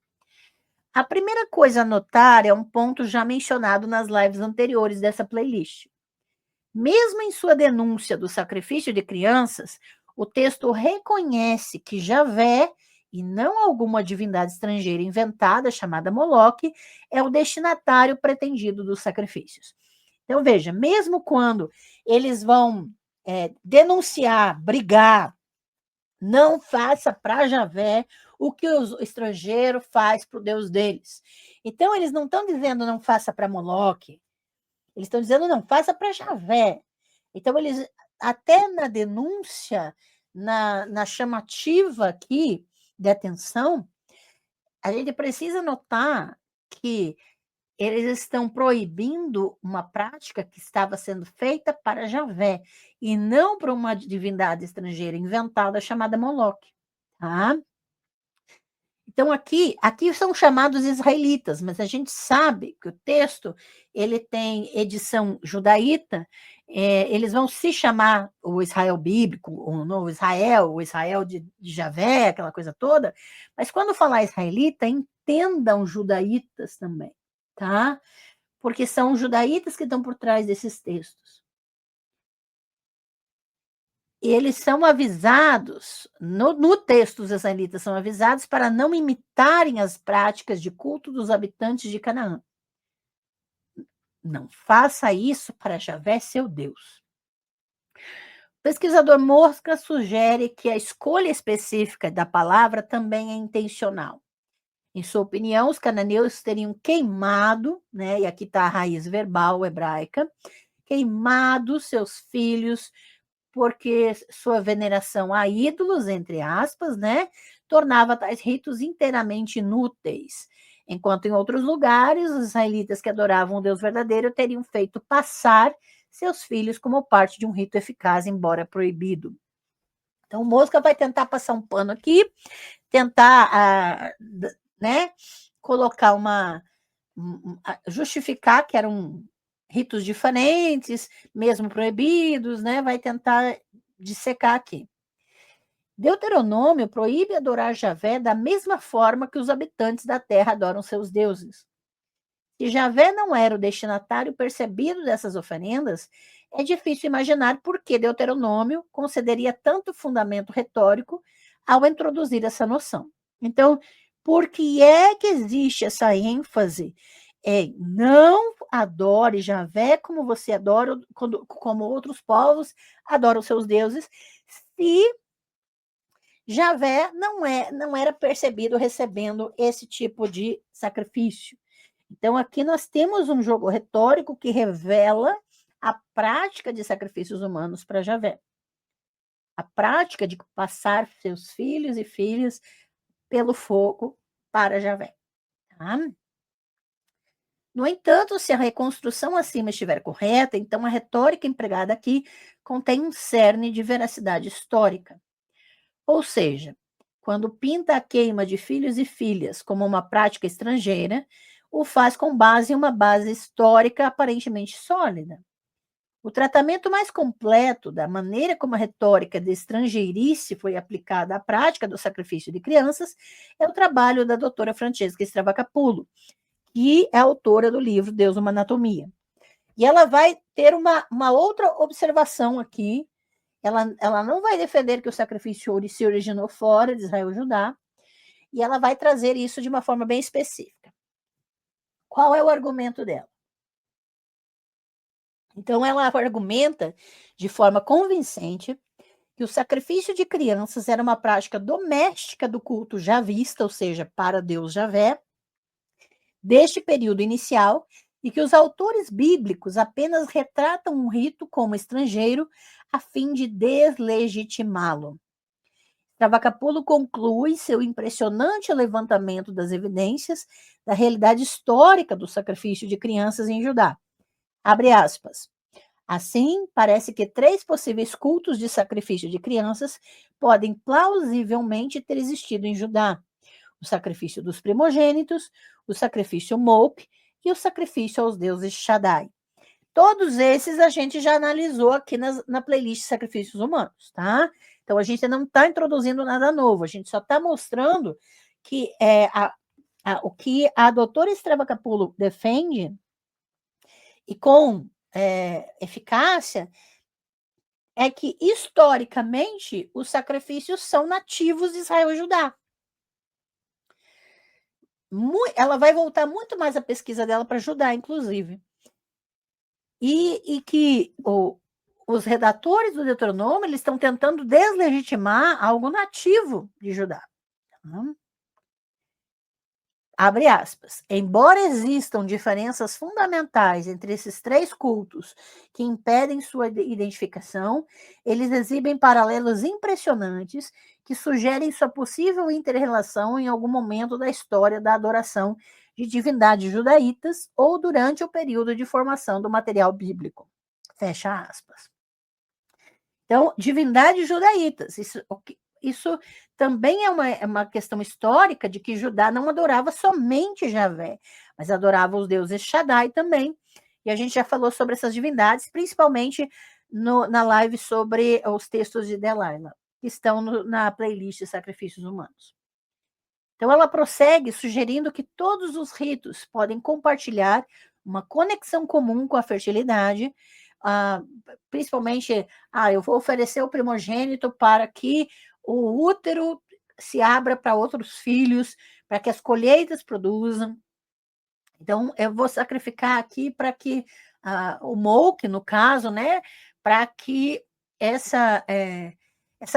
A primeira coisa a notar é um ponto já mencionado nas lives anteriores dessa playlist. Mesmo em sua denúncia do sacrifício de crianças, o texto reconhece que Javé e não alguma divindade estrangeira inventada chamada Moloque, é o destinatário pretendido dos sacrifícios. Então, veja, mesmo quando eles vão denunciar, brigar, não faça para Javé o que o estrangeiro faz para o Deus deles. Então, eles não estão dizendo não faça para Moloque, eles estão dizendo não faça para Javé. Então, eles, até na denúncia, na chamativa aqui de atenção, a gente precisa notar que eles estão proibindo uma prática que estava sendo feita para Javé, e não para uma divindade estrangeira inventada chamada Moloque. Tá? Então, aqui são chamados israelitas, mas a gente sabe que o texto ele tem edição judaíta, eles vão se chamar o Israel bíblico, o novo Israel, o Israel de Javé, aquela coisa toda, mas quando falar israelita, entendam judaítas também, tá? Porque são os judaítas que estão por trás desses textos. Eles são avisados, no texto os israelitas são avisados para não imitarem as práticas de culto dos habitantes de Canaã. Não faça isso para Javé, seu Deus. O pesquisador Mosca sugere que a escolha específica da palavra também é intencional. Em sua opinião, os cananeus teriam queimado, né, e aqui está a raiz verbal hebraica, queimado seus filhos porque sua veneração a ídolos, entre aspas, né, tornava tais ritos inteiramente inúteis. Enquanto em outros lugares, os israelitas que adoravam o Deus verdadeiro teriam feito passar seus filhos como parte de um rito eficaz, embora proibido. Então, o Mosca vai tentar passar um pano aqui, tentar, né, colocar justificar que eram ritos diferentes, mesmo proibidos, né? Vai tentar dissecar aqui. Deuteronômio proíbe adorar Javé da mesma forma que os habitantes da terra adoram seus deuses. Se Javé não era o destinatário percebido dessas oferendas, é difícil imaginar por que Deuteronômio concederia tanto fundamento retórico ao introduzir essa noção. Então, por que é que existe essa ênfase não adore Javé como você adora, como outros povos adoram seus deuses, se Javé não era percebido recebendo esse tipo de sacrifício. Então, aqui nós temos um jogo retórico que revela a prática de sacrifícios humanos para Javé. A prática de passar seus filhos e filhas pelo fogo para Javé. Tá? No entanto, se a reconstrução acima estiver correta, então a retórica empregada aqui contém um cerne de veracidade histórica. Ou seja, quando pinta a queima de filhos e filhas como uma prática estrangeira, o faz com base em uma base histórica aparentemente sólida. O tratamento mais completo da maneira como a retórica de estrangeirice foi aplicada à prática do sacrifício de crianças é o trabalho da doutora Francesca Stravacapulo, que é autora do livro Deus, uma Anatomia. E ela vai ter uma outra observação aqui. Ela não vai defender que o sacrifício se originou fora de Israel e Judá, e ela vai trazer isso de uma forma bem específica. Qual é o argumento dela? Então, ela argumenta de forma convincente que o sacrifício de crianças era uma prática doméstica do culto javista, ou seja, para Deus Javé, deste período inicial, e que os autores bíblicos apenas retratam um rito como estrangeiro a fim de deslegitimá-lo. Stravacapulo conclui seu impressionante levantamento das evidências da realidade histórica do sacrifício de crianças em Judá. Abre aspas. Assim, parece que 3 possíveis cultos de sacrifício de crianças podem plausivelmente ter existido em Judá: o sacrifício dos primogênitos, o sacrifício Molk e o sacrifício aos deuses Shaddai. Todos esses a gente já analisou aqui na playlist Sacrifícios Humanos, tá? Então, a gente não está introduzindo nada novo, a gente só está mostrando que o que a doutora Stravacapulo defende, e com eficácia, é que, historicamente, os sacrifícios são nativos de Israel e Judá. ela vai voltar muito mais a pesquisa dela para Judá, inclusive. E que os redatores do Deuteronômio, eles estão tentando deslegitimar algo nativo de Judá. Tá? Abre aspas. Embora existam diferenças fundamentais entre esses três cultos que impedem sua identificação, eles exibem paralelos impressionantes que sugerem sua possível interrelação em algum momento da história da adoração de divindades judaítas ou durante o período de formação do material bíblico. Fecha aspas. Então, divindades judaítas, isso também é uma questão histórica de que Judá não adorava somente Javé, mas adorava os deuses Shaddai também. E a gente já falou sobre essas divindades, principalmente na live sobre os textos de Delilah, que estão na playlist Sacrifícios Humanos. Então, ela prossegue sugerindo que todos os ritos podem compartilhar uma conexão comum com a fertilidade, principalmente, eu vou oferecer o primogênito para que o útero se abra para outros filhos, para que as colheitas produzam. Então, eu vou sacrificar aqui para que o Molk, no caso, né, para que essa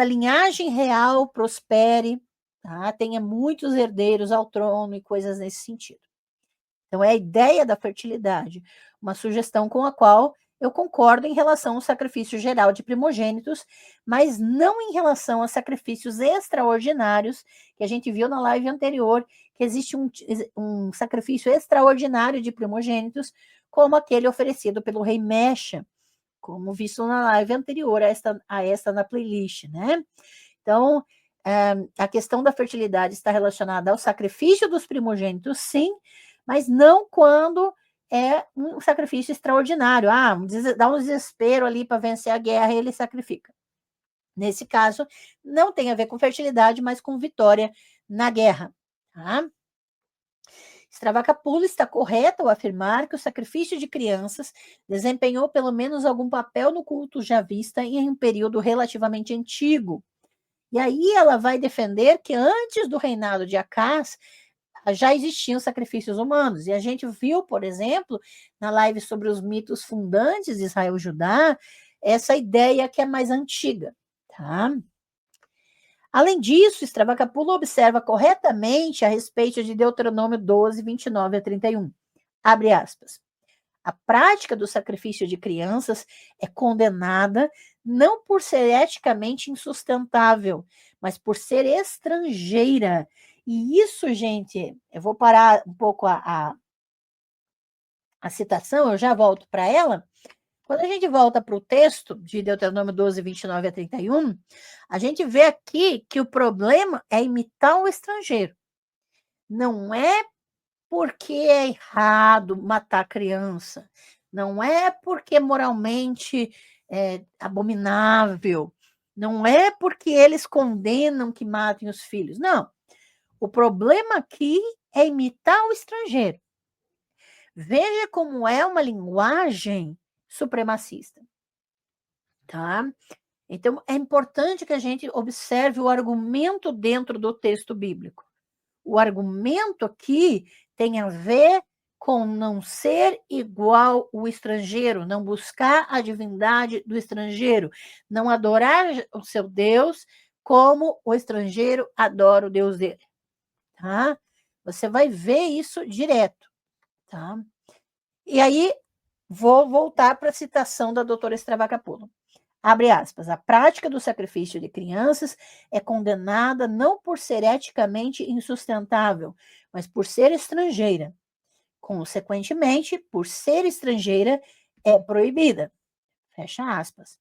linhagem real prospere, tá? Tenha muitos herdeiros ao trono e coisas nesse sentido. Então, é a ideia da fertilidade, uma sugestão com a qual eu concordo em relação ao sacrifício geral de primogênitos, mas não em relação a sacrifícios extraordinários, que a gente viu na live anterior, que existe um sacrifício extraordinário de primogênitos, como aquele oferecido pelo rei Mecha, como visto na live anterior a esta na playlist, né? Então, a questão da fertilidade está relacionada ao sacrifício dos primogênitos, sim, mas não quando é um sacrifício extraordinário. Dá um desespero ali para vencer a guerra e ele sacrifica. Nesse caso, não tem a ver com fertilidade, mas com vitória na guerra. Tá? Stravakapula está correto ao afirmar que o sacrifício de crianças desempenhou pelo menos algum papel no culto javista em um período relativamente antigo. E aí ela vai defender que antes do reinado de Acás, já existiam sacrifícios humanos. E a gente viu, por exemplo, na live sobre os mitos fundantes de Israel e Judá, essa ideia que é mais antiga. Tá? Além disso, Stravakapula observa corretamente a respeito de Deuteronômio 12, 29 a 31. Abre aspas. A prática do sacrifício de crianças é condenada não por ser eticamente insustentável, mas por ser estrangeira. E isso, gente, eu vou parar um pouco a citação, eu já volto para ela. Quando a gente volta para o texto de Deuteronômio 12, 29 a 31, a gente vê aqui que o problema é imitar o estrangeiro. Não é porque é errado matar criança, não é porque moralmente é abominável, não é porque eles condenam que matem os filhos, não. O problema aqui é imitar o estrangeiro. Veja como é uma linguagem supremacista, tá? Então, é importante que a gente observe o argumento dentro do texto bíblico. O argumento aqui tem a ver com não ser igual o estrangeiro, não buscar a divindade do estrangeiro, não adorar o seu Deus como o estrangeiro adora o Deus dele. Tá? Você vai ver isso direto. Tá? E aí, vou voltar para a citação da doutora Stravakapula. Abre aspas, a prática do sacrifício de crianças é condenada não por ser eticamente insustentável, mas por ser estrangeira. Consequentemente, por ser estrangeira, é proibida. Fecha aspas.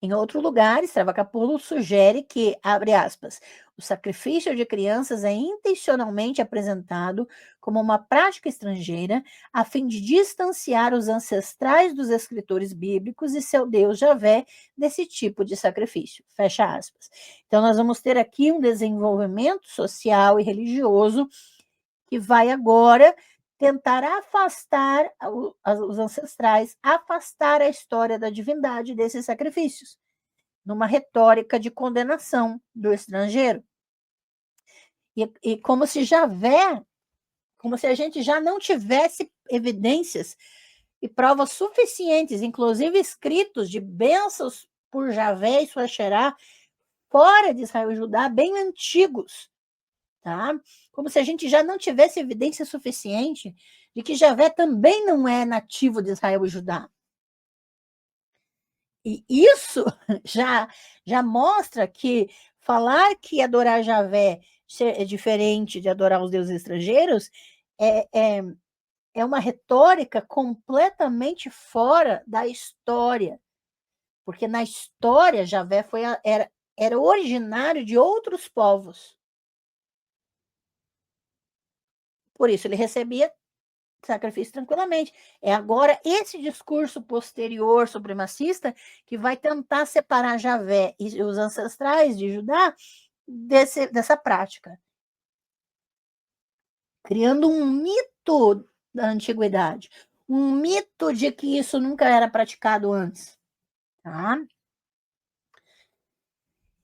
Em outro lugar, Stravakapula sugere que, abre aspas, o sacrifício de crianças é intencionalmente apresentado como uma prática estrangeira a fim de distanciar os ancestrais dos escritores bíblicos e seu Deus Javé desse tipo de sacrifício. Fecha aspas. Então, nós vamos ter aqui um desenvolvimento social e religioso que vai agora tentar afastar os ancestrais, afastar a história da divindade desses sacrifícios, numa retórica de condenação do estrangeiro. E como se Javé, como se a gente já não tivesse evidências e provas suficientes, inclusive escritos de bênçãos por Javé e sua Xerá, fora de Israel e Judá, bem antigos, tá? Como se a gente já não tivesse evidência suficiente de que Javé também não é nativo de Israel e Judá. E isso já mostra que falar que adorar Javé é diferente de adorar os deuses estrangeiros é, é, é uma retórica completamente fora da história. Porque na história, Javé era originário de outros povos. Por isso, ele recebia sacrifício tranquilamente. É agora esse discurso posterior supremacista que vai tentar separar Javé e os ancestrais de Judá dessa prática, criando um mito da antiguidade, um mito de que isso nunca era praticado antes. Tá?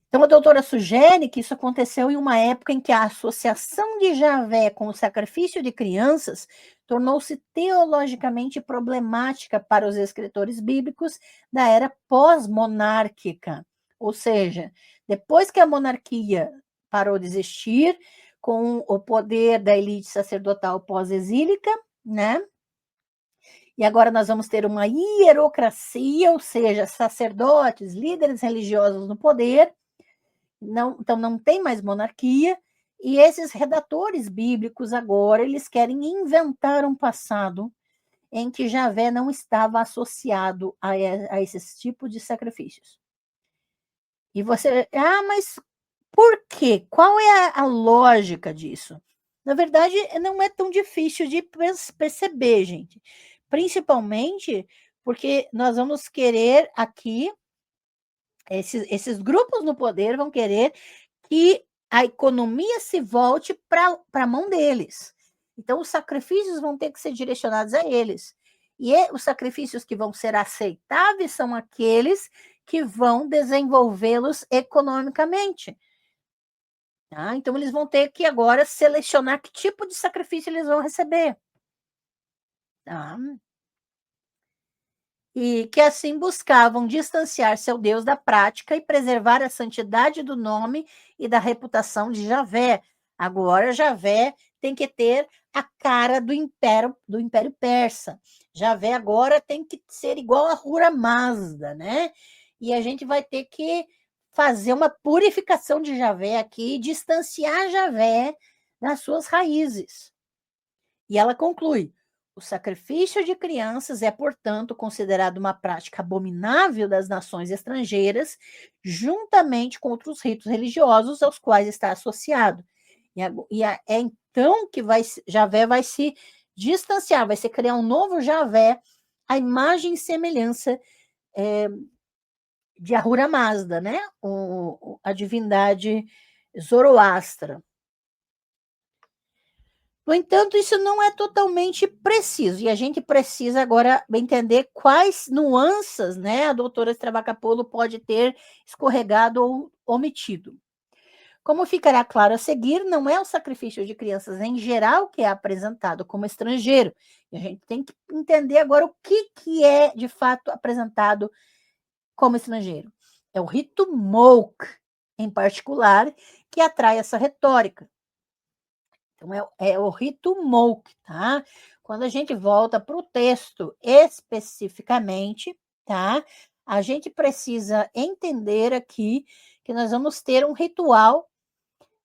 Então, a doutora sugere que isso aconteceu em uma época em que a associação de Javé com o sacrifício de crianças tornou-se teologicamente problemática para os escritores bíblicos da era pós-monárquica. Ou seja, depois que a monarquia parou de existir, com o poder da elite sacerdotal pós-exílica, né? E agora nós vamos ter uma hierocracia, ou seja, sacerdotes, líderes religiosos no poder. Não, então não tem mais monarquia, e esses redatores bíblicos agora, eles querem inventar um passado em que Javé não estava associado a esses tipos de sacrifícios. E você, mas por quê? Qual é a lógica disso? Na verdade, não é tão difícil de perceber, gente. Principalmente porque nós vamos querer aqui, esses grupos no poder vão querer que a economia se volte para a mão deles. Então, os sacrifícios vão ter que ser direcionados a eles. E os sacrifícios que vão ser aceitáveis são aqueles que vão desenvolvê-los economicamente. Tá? Então, eles vão ter que agora selecionar que tipo de sacrifício eles vão receber. Tá? E que assim buscavam distanciar seu Deus da prática e preservar a santidade do nome e da reputação de Javé. Agora, Javé tem que ter a cara do Império Persa. Javé agora tem que ser igual a Ahura Mazda, né? E a gente vai ter que fazer uma purificação de Javé aqui, distanciar Javé das suas raízes. E ela conclui: o sacrifício de crianças é, portanto, considerado uma prática abominável das nações estrangeiras, juntamente com outros ritos religiosos aos quais está associado. É então que Javé vai se distanciar, vai se criar um novo Javé, a imagem e semelhança de Ahura Mazda, né? A divindade Zoroastra. No entanto, isso não é totalmente preciso, e a gente precisa agora entender quais nuances, né, a doutora Stravacapolo pode ter escorregado ou omitido. Como ficará claro a seguir, não é o sacrifício de crianças em geral que é apresentado como estrangeiro. E a gente tem que entender agora o que é, de fato, apresentado como estrangeiro. É o rito Molk, em particular, que atrai essa retórica. Então, é o rito Molk, tá? Quando a gente volta para o texto especificamente, tá? A gente precisa entender aqui que nós vamos ter um ritual,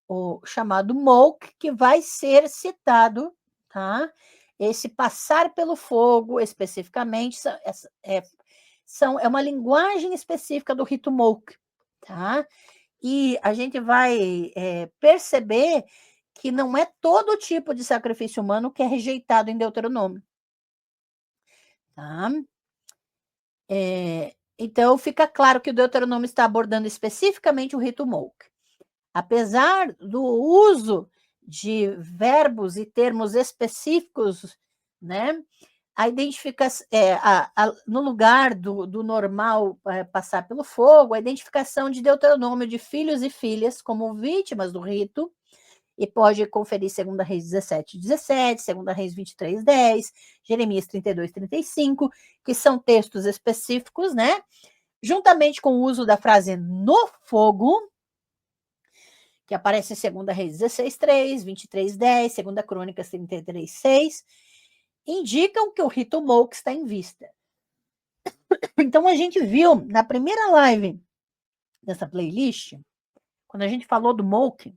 o chamado Molk, que vai ser citado, tá? Esse passar pelo fogo, especificamente, é uma linguagem específica do rito Molk, tá? E a gente vai perceber que não é todo tipo de sacrifício humano que é rejeitado em Deuteronômio. Tá? Então, fica claro que o Deuteronômio está abordando especificamente o rito Molk. Apesar do uso de verbos e termos específicos, né? A identificação, no lugar do normal passar pelo fogo, a identificação de Deuteronômio de filhos e filhas como vítimas do rito, e pode conferir 2 Reis 17:17, 2 Reis 23:10, Jeremias 32:35, que são textos específicos, né? Juntamente com o uso da frase no fogo, que aparece em 2 Reis 16:3, 23:10, 2 Crônicas 33:6, indicam que o rito Molk está em vista. Então, a gente viu na primeira live dessa playlist, quando a gente falou do Molk,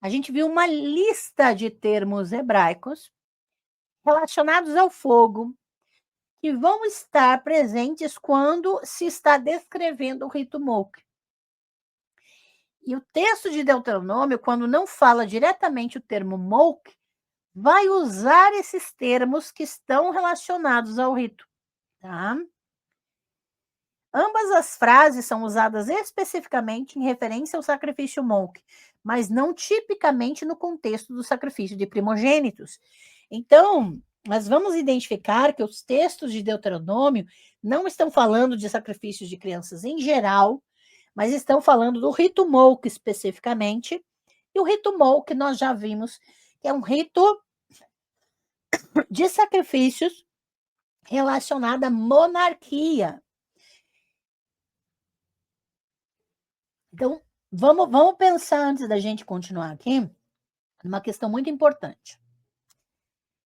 a gente viu uma lista de termos hebraicos relacionados ao fogo que vão estar presentes quando se está descrevendo o rito Molk. E o texto de Deuteronômio, quando não fala diretamente o termo Molk, vai usar esses termos que estão relacionados ao rito, tá? Ambas as frases são usadas especificamente em referência ao sacrifício Molk, mas não tipicamente no contexto do sacrifício de primogênitos. Então, nós vamos identificar que os textos de Deuteronômio não estão falando de sacrifícios de crianças em geral, mas estão falando do rito Molk especificamente. E o rito Molk nós já vimos que é um rito de sacrifícios relacionado à monarquia. Então, vamos pensar antes da gente continuar aqui, numa questão muito importante.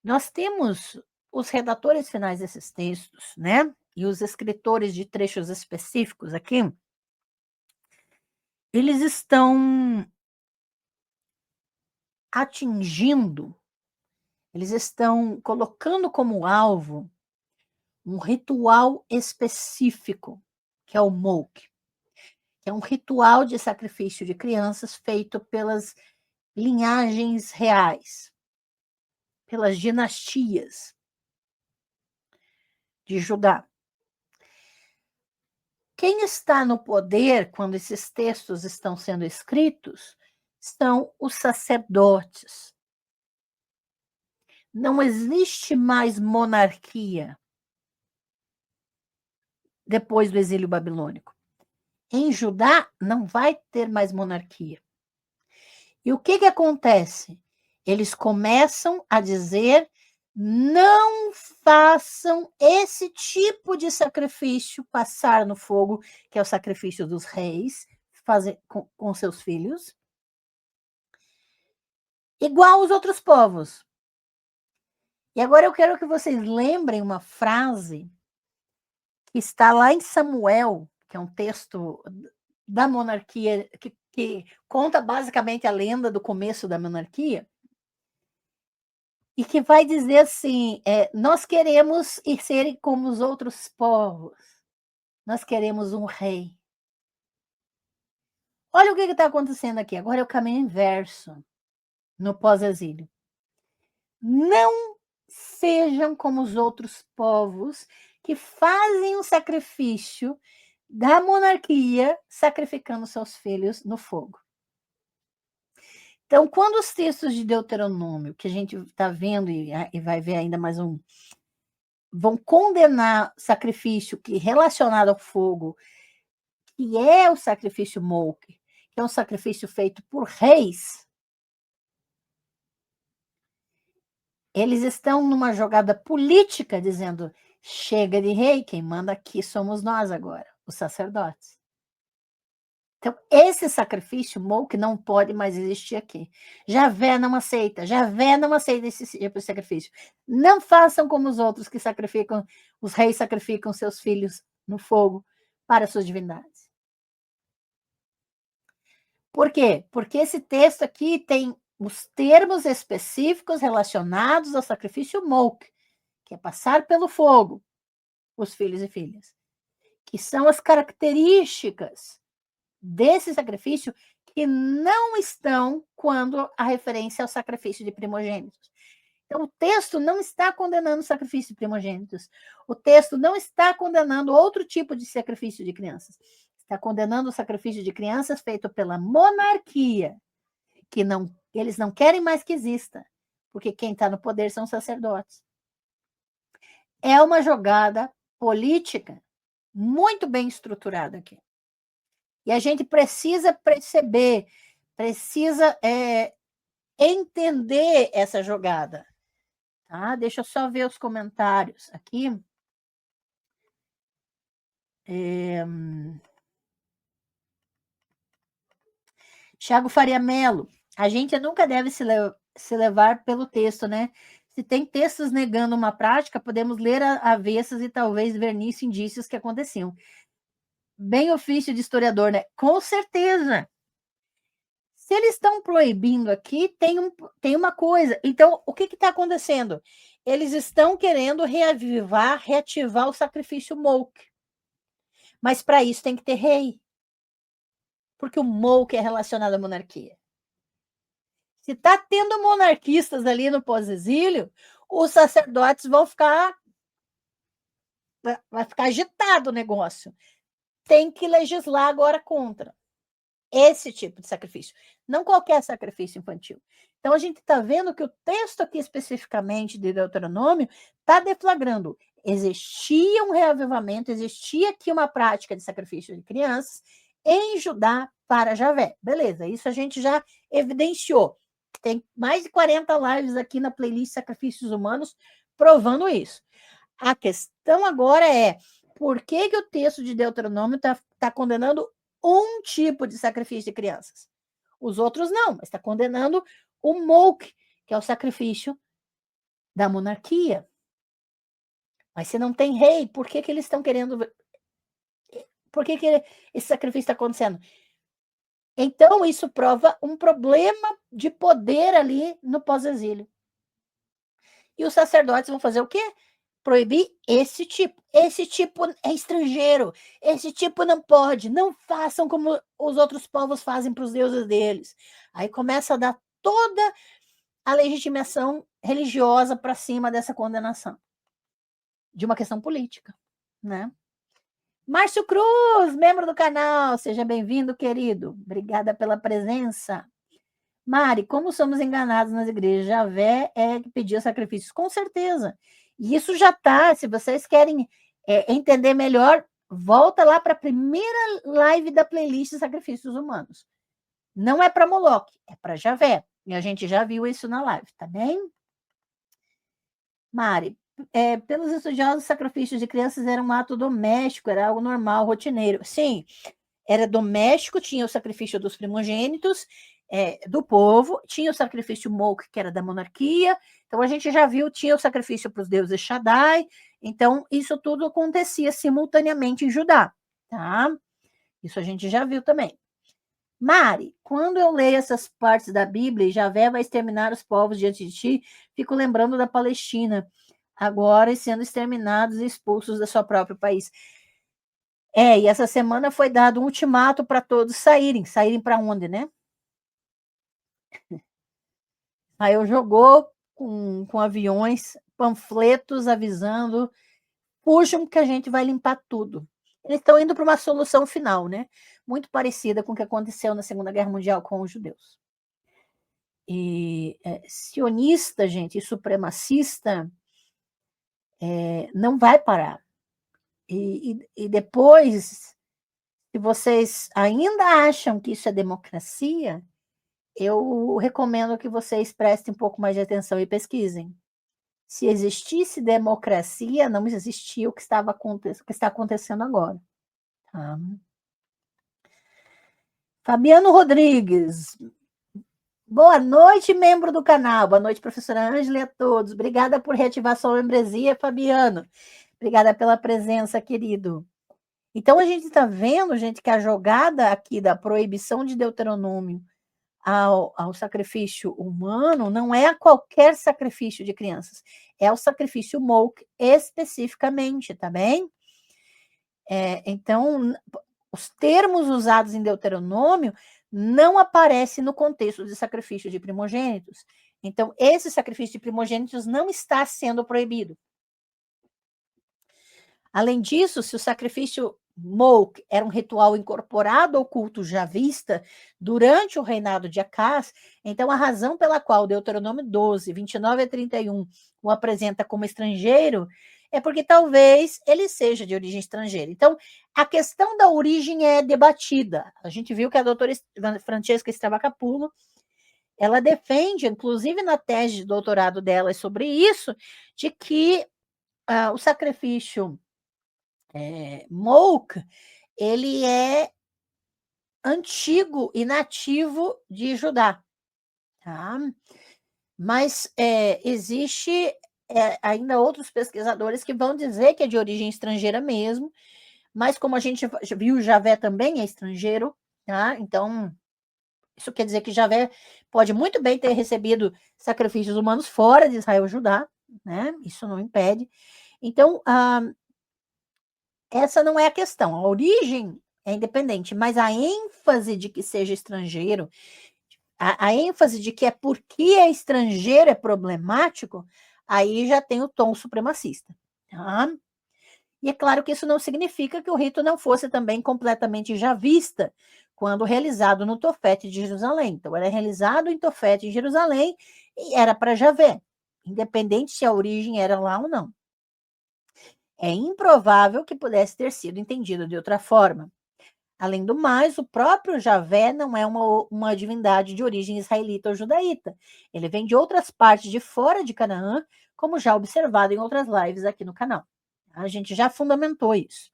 Nós temos os redatores finais desses textos, né? E os escritores de trechos específicos aqui, eles estão atingindo, eles estão colocando como alvo um ritual específico, que é o Molk, que é um ritual de sacrifício de crianças feito pelas linhagens reais, pelas dinastias de Judá. Quem está no poder quando esses textos estão sendo escritos são os sacerdotes. Não existe mais monarquia depois do exílio babilônico. Em Judá não vai ter mais monarquia. E o que acontece? Eles começam a dizer: não façam esse tipo de sacrifício passar no fogo, que é o sacrifício dos reis, fazer com seus filhos, igual os outros povos. E agora eu quero que vocês lembrem uma frase que está lá em Samuel, que é um texto da monarquia, que conta basicamente a lenda do começo da monarquia, e que vai dizer assim: nós queremos ser como os outros povos, nós queremos um rei. Olha o que está acontecendo aqui, agora é o caminho inverso no pós-exílio. Não sejam como os outros povos que fazem o sacrifício da monarquia, sacrificando seus filhos no fogo. Então, quando os textos de Deuteronômio, que a gente está vendo e vai ver ainda mais um, vão condenar sacrifício que relacionado ao fogo, que é o sacrifício Molk, que é um sacrifício feito por reis, eles estão numa jogada política, dizendo: chega de rei, quem manda aqui somos nós agora, os sacerdotes. Então, esse sacrifício Molk não pode mais existir aqui. Javé não aceita esse tipo de sacrifício. Não façam como os outros que sacrificam, os reis sacrificam seus filhos no fogo para suas divindades. Por quê? Porque esse texto aqui tem os termos específicos relacionados ao sacrifício Molk, que é passar pelo fogo os filhos e filhas, que são as características desse sacrifício que não estão quando a referência ao sacrifício de primogênitos. Então, o texto não está condenando o sacrifício de primogênitos. O texto não está condenando outro tipo de sacrifício de crianças. Está condenando o sacrifício de crianças feito pela monarquia, que eles não querem mais que exista, porque quem está no poder são os sacerdotes. É uma jogada política muito bem estruturada aqui. E a gente precisa perceber precisa entender essa jogada. Tá? Deixa eu só ver os comentários aqui. Thiago Faria Melo, a gente nunca deve se levar pelo texto, né? Se tem textos negando uma prática, podemos ler avessas e talvez ver nisso indícios que aconteciam. Bem ofício de historiador, né? Com certeza. Se eles estão proibindo aqui, tem uma coisa. Então, o que está acontecendo? Eles estão querendo reativar o sacrifício Molk. Mas para isso tem que ter rei. Porque o Molk é relacionado à monarquia. Se está tendo monarquistas ali no pós-exílio, os sacerdotes vão ficar. Vai ficar agitado o negócio. Tem que legislar agora contra esse tipo de sacrifício. Não qualquer sacrifício infantil. Então, a gente está vendo que o texto aqui, especificamente de Deuteronômio, está deflagrando. Existia um reavivamento, existia aqui uma prática de sacrifício de crianças em Judá para Javé. Beleza, isso a gente já evidenciou. Tem mais de 40 lives aqui na playlist Sacrifícios Humanos provando isso. A questão agora é, por que o texto de Deuteronômio está condenando um tipo de sacrifício de crianças? Os outros não, mas está condenando o Molk, que é o sacrifício da monarquia. Mas se não tem rei, por que eles estão querendo... Por que esse sacrifício está acontecendo? Então, isso prova um problema de poder ali no pós-exílio. E os sacerdotes vão fazer o quê? Proibir esse tipo. Esse tipo é estrangeiro. Esse tipo não pode. Não façam como os outros povos fazem para os deuses deles. Aí começa a dar toda a legitimação religiosa para cima dessa condenação. De uma questão política, né? Márcio Cruz, membro do canal, seja bem-vindo, querido. Obrigada pela presença. Mari, como somos enganados nas igrejas? Javé é que pediu sacrifícios. Com certeza. E isso já está. Se vocês querem entender melhor, volta lá para a primeira live da playlist Sacrifícios Humanos. Não é para Moloque, é para Javé. E a gente já viu isso na live, tá bem? Mari, pelos estudiosos, sacrifícios de crianças era um ato doméstico, era algo normal, rotineiro. Sim, era doméstico, tinha o sacrifício dos primogênitos, do povo, tinha o sacrifício Molk, que era da monarquia, então a gente já viu, tinha o sacrifício para os deuses Shaddai, então isso tudo acontecia simultaneamente em Judá, tá? Isso a gente já viu também. Mari, quando eu leio essas partes da Bíblia, e Javé vai exterminar os povos diante de ti, fico lembrando da Palestina, agora sendo exterminados e expulsos do seu próprio país. E essa semana foi dado um ultimato para todos saírem. Saírem para onde, né? Aí eu jogou com aviões, panfletos avisando, puxam que a gente vai limpar tudo. Eles estão indo para uma solução final, né? Muito parecida com o que aconteceu na Segunda Guerra Mundial com os judeus. E sionista, gente, e supremacista, não vai parar. E depois, se vocês ainda acham que isso é democracia, eu recomendo que vocês prestem um pouco mais de atenção e pesquisem. Se existisse democracia, não existia o que está acontecendo agora. Tá? Fabiano Rodrigues. Boa noite, membro do canal. Boa noite, professora Ângela, e a todos. Obrigada por reativar sua membresia, Fabiano. Obrigada pela presença, querido. Então, a gente está vendo, gente, que a jogada aqui da proibição de Deuteronômio ao sacrifício humano não é a qualquer sacrifício de crianças, é o sacrifício Molk especificamente, tá bem? Então, os termos usados em Deuteronômio não aparecem no contexto de sacrifício de primogênitos. Então, esse sacrifício de primogênitos não está sendo proibido. Além disso, se o sacrifício Molk era um ritual incorporado ao culto javista durante o reinado de Acás, então a razão pela qual Deuteronômio 12, 29 a 31 o apresenta como estrangeiro é porque talvez ele seja de origem estrangeira. Então, a questão da origem é debatida. A gente viu que a doutora Francesca Stravacapulo, ela defende, inclusive na tese de doutorado dela sobre isso, de que o sacrifício Molk, ele é antigo e nativo de Judá, tá? Mas existe ainda outros pesquisadores que vão dizer que é de origem estrangeira mesmo, mas como a gente viu, Javé também é estrangeiro, tá? Então, isso quer dizer que Javé pode muito bem ter recebido sacrifícios humanos fora de Israel e Judá, né? Isso não impede. Então, essa não é a questão. A origem é independente, mas a ênfase de que seja estrangeiro, a ênfase de que é porque é estrangeiro é problemático, aí já tem o tom supremacista. Tá? E é claro que isso não significa que o rito não fosse também completamente javista, quando realizado no Tofete de Jerusalém. Então, era realizado em Tofete de Jerusalém e era para Javé, independente se a origem era lá ou não. É improvável que pudesse ter sido entendido de outra forma. Além do mais, o próprio Javé não é uma divindade de origem israelita ou judaíta. Ele vem de outras partes de fora de Canaã, como já observado em outras lives aqui no canal. A gente já fundamentou isso.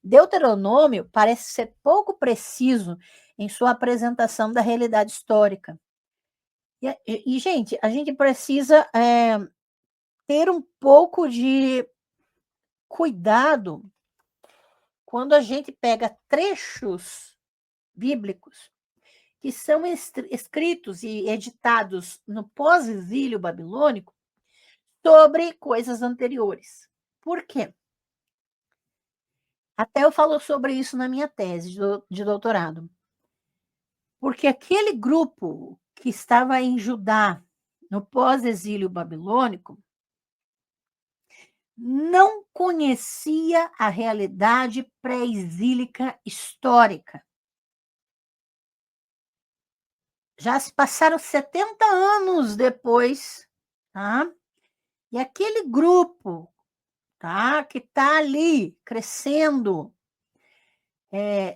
Deuteronômio parece ser pouco preciso em sua apresentação da realidade histórica. Gente, a gente precisa ter um pouco de cuidado quando a gente pega trechos bíblicos que são escritos e editados no pós-exílio babilônico sobre coisas anteriores. Por quê? Até eu falo sobre isso na minha tese de doutorado. Porque aquele grupo que estava em Judá no pós-exílio babilônico não conhecia a realidade pré-exílica histórica. Já se passaram 70 anos depois, tá? E aquele grupo, tá, que está ali crescendo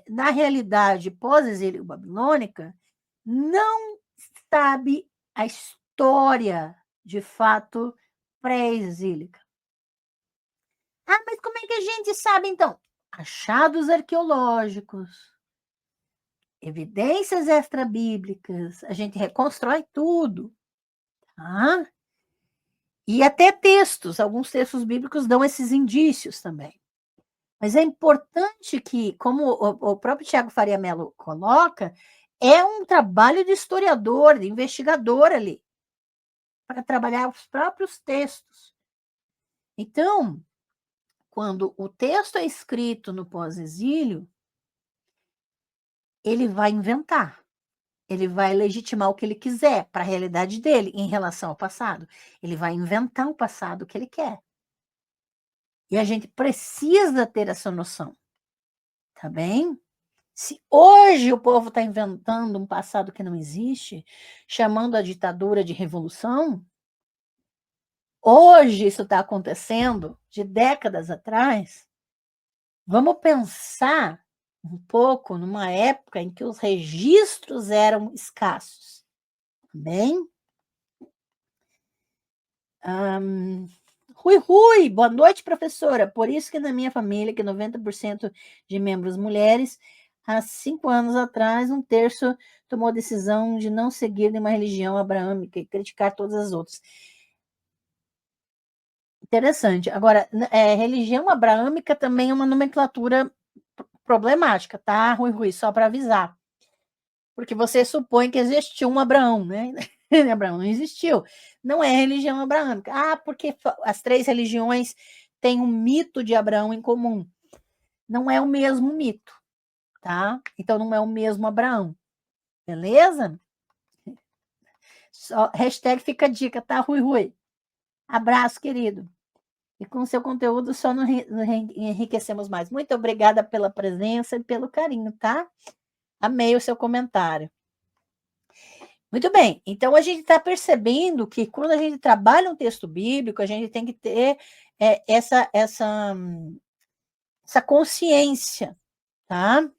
na realidade pós-exílio babilônica, não sabe a história de fato pré-exílica. Mas como é que a gente sabe, então? Achados arqueológicos, evidências extrabíblicas, a gente reconstrói tudo, tá? E até textos, alguns textos bíblicos dão esses indícios também. Mas é importante que, como o próprio Tiago Faria Mello coloca, é um trabalho de historiador, de investigador ali, para trabalhar os próprios textos. Então, quando o texto é escrito no pós-exílio, ele vai inventar, ele vai legitimar o que ele quiser para a realidade dele em relação ao passado. Ele vai inventar o passado que ele quer. E a gente precisa ter essa noção, tá bem? Se hoje o povo está inventando um passado que não existe, chamando a ditadura de revolução, hoje isso está acontecendo, de décadas atrás, vamos pensar um pouco numa época em que os registros eram escassos, tá bem? Rui, boa noite, professora. Por isso que na minha família, que 90% de membros mulheres, há 5 anos atrás, um terço tomou a decisão de não seguir nenhuma religião abraâmica e criticar todas as outras. Interessante. Agora, religião abraâmica também é uma nomenclatura problemática, tá, Rui? Só para avisar. Porque você supõe que existiu um Abraão, né? Abraão não existiu. Não é religião abraâmica. Porque as 3 religiões têm um mito de Abraão em comum. Não é o mesmo mito, tá? Então não é o mesmo Abraão. Beleza? Hashtag fica a dica, tá, Rui? Abraço, querido. E com o seu conteúdo só nos enriquecemos mais. Muito obrigada pela presença e pelo carinho, tá? Amei o seu comentário. Muito bem, então a gente está percebendo que quando a gente trabalha um texto bíblico, a gente tem que ter essa consciência, tá?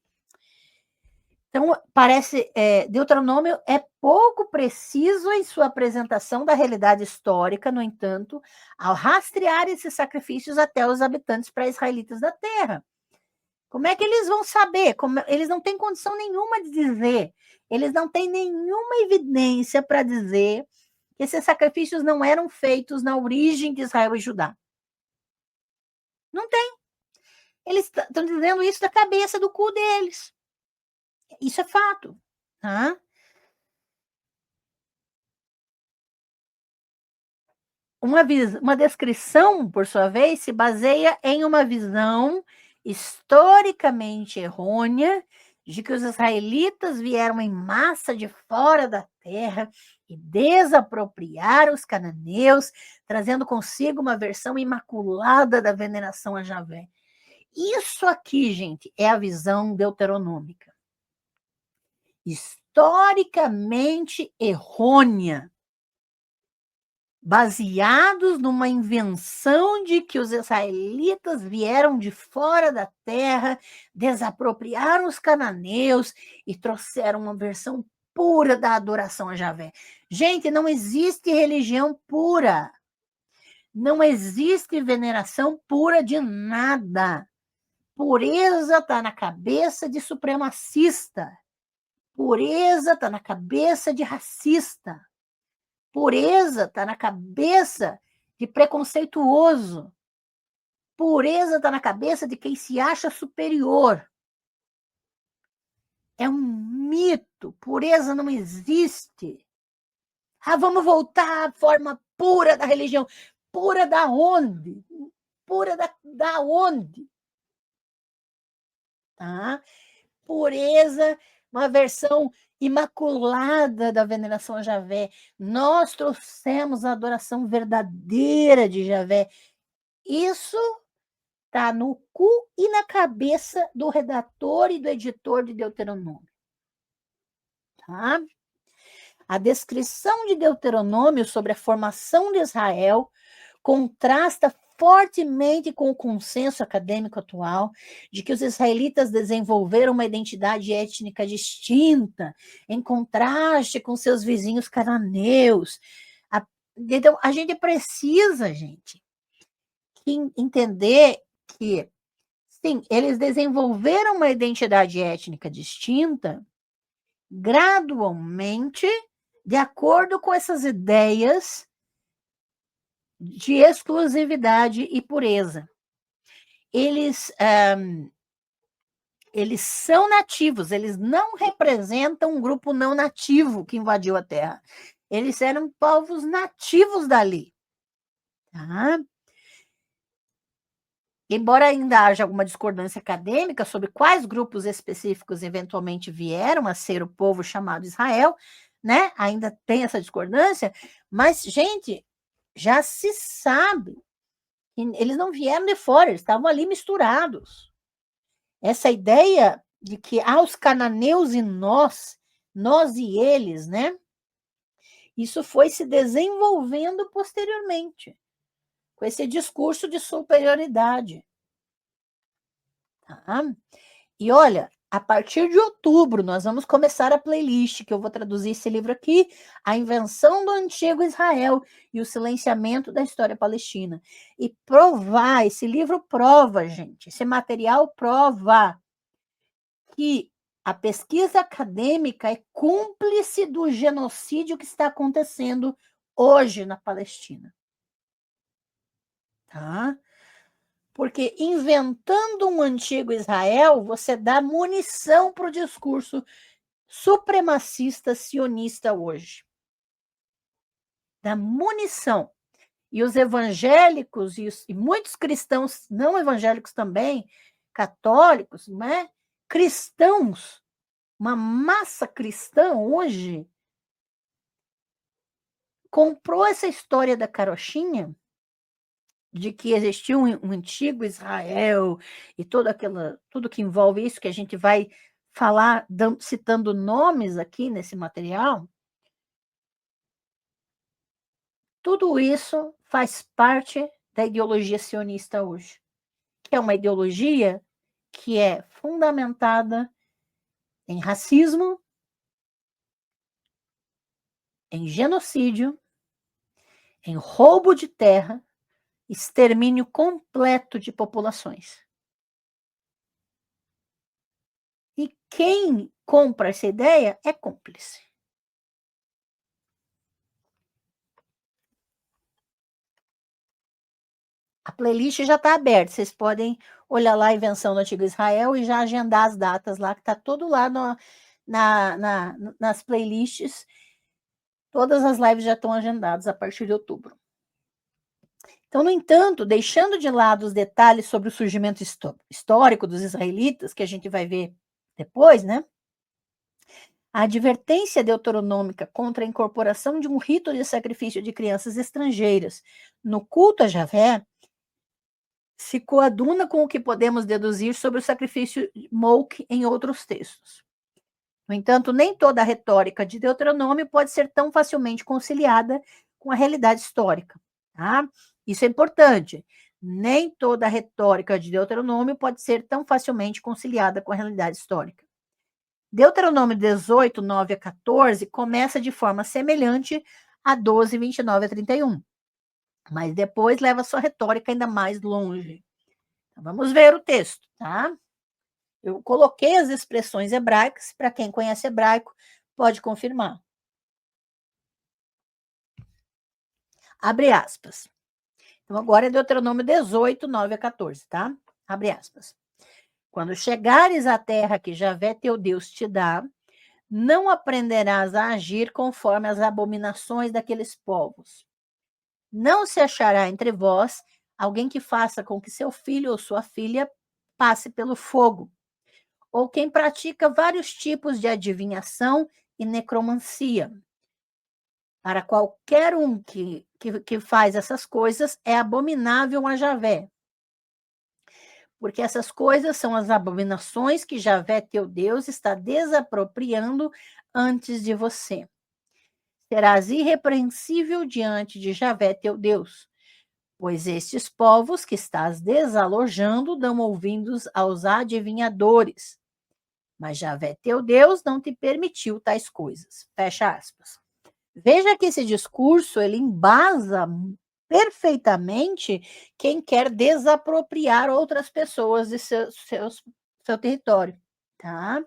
Então, parece, Deuteronômio é pouco preciso em sua apresentação da realidade histórica, no entanto, ao rastrear esses sacrifícios até os habitantes pré-israelitas da terra. Como é que eles vão saber? Eles não têm condição nenhuma de dizer, eles não têm nenhuma evidência para dizer que esses sacrifícios não eram feitos na origem de Israel e Judá. Não tem. Eles estão dizendo isso da cabeça do cu deles. Isso é fato. Tá? Uma descrição, por sua vez, se baseia em uma visão historicamente errônea de que os israelitas vieram em massa de fora da terra e desapropriaram os cananeus, trazendo consigo uma versão imaculada da veneração a Javé. Isso aqui, gente, é a visão deuteronômica. Historicamente errônea, baseados numa invenção de que os israelitas vieram de fora da terra, desapropriaram os cananeus e trouxeram uma versão pura da adoração a Javé. Gente, não existe religião pura. Não existe veneração pura de nada. Pureza está na cabeça de supremacista. Pureza está na cabeça de racista. Pureza está na cabeça de preconceituoso. Pureza está na cabeça de quem se acha superior. É um mito. Pureza não existe. Vamos voltar à forma pura da religião. Pura da onde? Pura da onde? Tá? Pureza, uma versão imaculada da veneração a Javé. Nós trouxemos a adoração verdadeira de Javé. Isso está no cu e na cabeça do redator e do editor de Deuteronômio. Tá? A descrição de Deuteronômio sobre a formação de Israel contrasta fortemente com o consenso acadêmico atual de que os israelitas desenvolveram uma identidade étnica distinta, em contraste com seus vizinhos cananeus. Então, a gente precisa, gente, entender que, sim, eles desenvolveram uma identidade étnica distinta gradualmente, de acordo com essas ideias de exclusividade e pureza. Eles são nativos, eles não representam um grupo não nativo que invadiu a Terra. Eles eram povos nativos dali. Tá? Embora ainda haja alguma discordância acadêmica sobre quais grupos específicos eventualmente vieram a ser o povo chamado Israel, né? Ainda tem essa discordância, mas, gente, já se sabe que eles não vieram de fora, eles estavam ali misturados. Essa ideia de que os cananeus e nós e eles, né? Isso foi se desenvolvendo posteriormente, com esse discurso de superioridade. Tá? E olha, a partir de outubro, nós vamos começar a playlist, que eu vou traduzir esse livro aqui, A Invenção do Antigo Israel e o Silenciamento da História Palestina. E provar, esse livro prova, gente, esse material prova que a pesquisa acadêmica é cúmplice do genocídio que está acontecendo hoje na Palestina. Tá? Porque inventando um antigo Israel, você dá munição para o discurso supremacista sionista hoje. Dá munição. E os evangélicos e muitos cristãos não evangélicos também, católicos, né? Cristãos, uma massa cristã hoje, comprou essa história da carochinha de que existia um antigo Israel e tudo que envolve isso, que a gente vai falar, citando nomes aqui nesse material, Tudo isso faz parte da ideologia sionista hoje, que é uma ideologia que é fundamentada em racismo, em genocídio, em roubo de terra, extermínio completo de populações. E quem compra essa ideia é cúmplice. A playlist já está aberta, vocês podem olhar lá a Invenção do Antigo Israel e já agendar as datas lá, que está tudo lá nas playlists. Todas as lives já estão agendadas a partir de outubro. Então, no entanto, deixando de lado os detalhes sobre o surgimento histórico dos israelitas, que a gente vai ver depois, né? A advertência deuteronômica contra a incorporação de um rito de sacrifício de crianças estrangeiras no culto a Javé se coaduna com o que podemos deduzir sobre o sacrifício Molk em outros textos. No entanto, nem toda a retórica de Deuteronômio pode ser tão facilmente conciliada com a realidade histórica. Tá? Isso é importante. Nem toda a retórica de Deuteronômio pode ser tão facilmente conciliada com a realidade histórica. Deuteronômio 18, 9 a 14, começa de forma semelhante a 12, 29 a 31, mas depois leva sua retórica ainda mais longe. Então, vamos ver o texto, tá? Eu coloquei as expressões hebraicas, para quem conhece hebraico, pode confirmar. Abre aspas. Então, agora é Deuteronômio 18, 9 a 14, tá? Abre aspas. Quando chegares à terra que Javé teu Deus te dá, não aprenderás a agir conforme as abominações daqueles povos. Não se achará entre vós alguém que faça com que seu filho ou sua filha passe pelo fogo, ou quem pratica vários tipos de adivinhação e necromancia. Para qualquer um que faz essas coisas, é abominável a Javé. Porque essas coisas são as abominações que Javé, teu Deus, está desapropriando antes de você. Serás irrepreensível diante de Javé, teu Deus, pois estes povos que estás desalojando dão ouvidos aos adivinhadores. Mas Javé, teu Deus, não te permitiu tais coisas. Fecha aspas. Veja que esse discurso, ele embasa perfeitamente quem quer desapropriar outras pessoas de seu território, tá?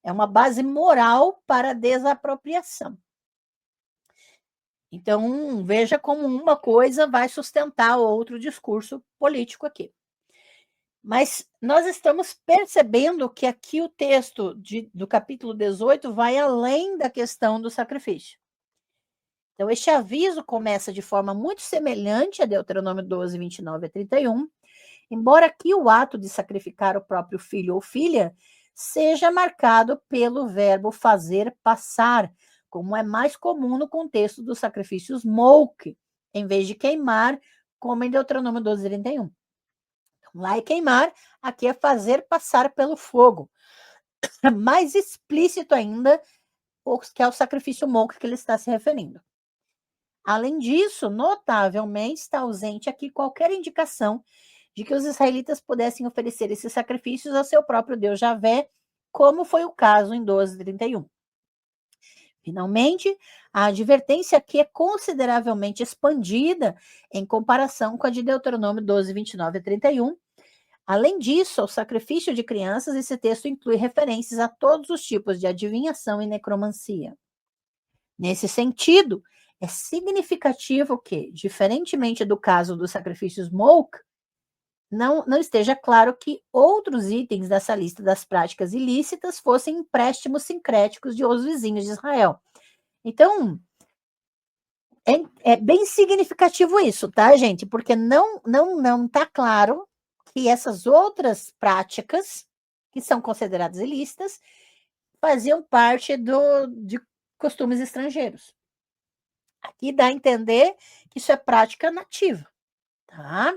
É uma base moral para a desapropriação. Então, veja como uma coisa vai sustentar outro discurso político aqui. Mas nós estamos percebendo que aqui o texto do capítulo 18 vai além da questão do sacrifício. Então, este aviso começa de forma muito semelhante a Deuteronômio 12, 29 a 31, embora aqui o ato de sacrificar o próprio filho ou filha seja marcado pelo verbo fazer passar, como é mais comum no contexto dos sacrifícios molk, em vez de queimar, como em Deuteronômio 12, 31. Então, lá é queimar, aqui é fazer passar pelo fogo. Mais explícito ainda, que é o sacrifício molk que ele está se referindo. Além disso, notavelmente está ausente aqui qualquer indicação de que os israelitas pudessem oferecer esses sacrifícios ao seu próprio Deus Javé, como foi o caso em 12:31. Finalmente, a advertência aqui é consideravelmente expandida em comparação com a de Deuteronômio 12, 29 a 31. Além disso, ao sacrifício de crianças, esse texto inclui referências a todos os tipos de adivinhação e necromancia. Nesse sentido, é significativo que, diferentemente do caso dos sacrifícios Molk, não esteja claro que outros itens dessa lista das práticas ilícitas fossem empréstimos sincréticos de outros vizinhos de Israel. Então, é bem significativo isso, tá, gente? Porque não está claro que essas outras práticas, que são consideradas ilícitas, faziam parte de costumes estrangeiros. Aqui dá a entender que isso é prática nativa, tá?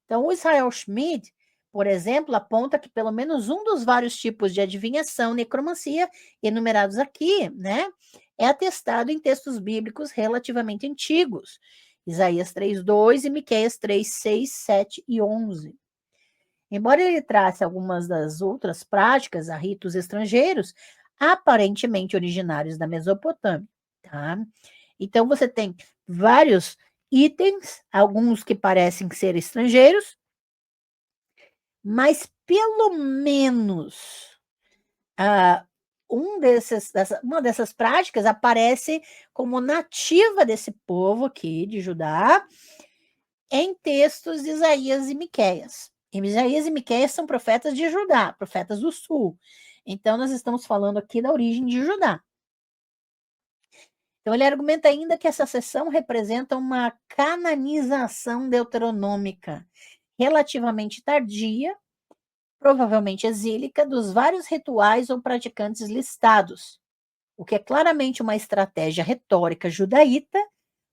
Então, o Israel Schmid, por exemplo, aponta que pelo menos um dos vários tipos de adivinhação, necromancia, enumerados aqui, né, é atestado em textos bíblicos relativamente antigos, Isaías 3:2 e Miqueias 3:6, 7 e 11. Embora ele trace algumas das outras práticas a ritos estrangeiros, aparentemente originários da Mesopotâmia, tá? Então você tem vários itens, alguns que parecem ser estrangeiros, mas pelo menos uma dessas práticas aparece como nativa desse povo aqui de Judá em textos de Isaías e Miqueias. E Isaías e Miqueias são profetas de Judá, profetas do sul. Então, nós estamos falando aqui da origem de Judá. Então, ele argumenta ainda que essa seção representa uma cananização deuteronômica relativamente tardia, provavelmente exílica, dos vários rituais ou praticantes listados, o que é claramente uma estratégia retórica judaíta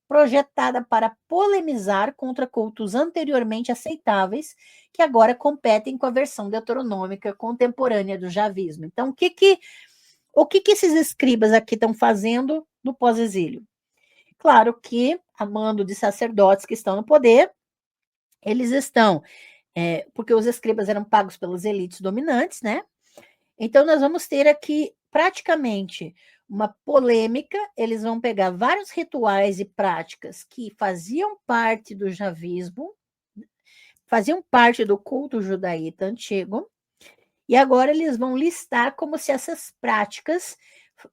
projetada para polemizar contra cultos anteriormente aceitáveis, que agora competem com a versão deuteronômica contemporânea do javismo. Então, o que esses escribas aqui estão fazendo no pós-exílio? Claro que, a mando de sacerdotes que estão no poder, eles estão, porque os escribas eram pagos pelas elites dominantes, né? Então, nós vamos ter aqui praticamente uma polêmica. Eles vão pegar vários rituais e práticas que faziam parte do javismo, faziam parte do culto judaíta antigo, e agora eles vão listar como se essas práticas,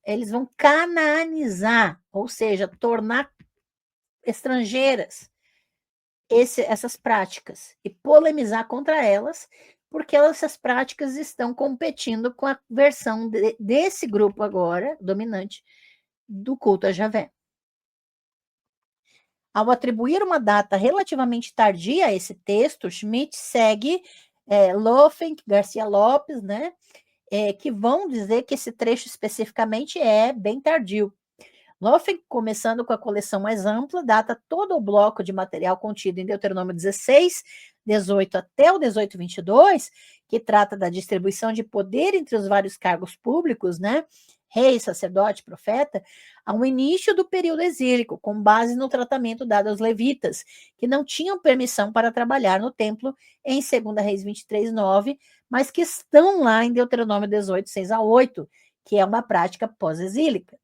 eles vão canaanizar, ou seja, tornar estrangeiras essas práticas e polemizar contra elas, porque essas práticas estão competindo com a versão desse grupo agora, dominante, do culto a Javé. Ao atribuir uma data relativamente tardia a esse texto, Schmidt segue Loeffenk, Garcia Lopes, né, que vão dizer que esse trecho especificamente é bem tardio. Loeffenk, começando com a coleção mais ampla, data todo o bloco de material contido em Deuteronômio 16, 18 até o 18, 22, que trata da distribuição de poder entre os vários cargos públicos, né? Rei, sacerdote, profeta, ao início do período exílico, com base no tratamento dado aos levitas, que não tinham permissão para trabalhar no templo em 2 Reis 23, 9, mas que estão lá em Deuteronômio 18, 6 a 8, que é uma prática pós-exílica.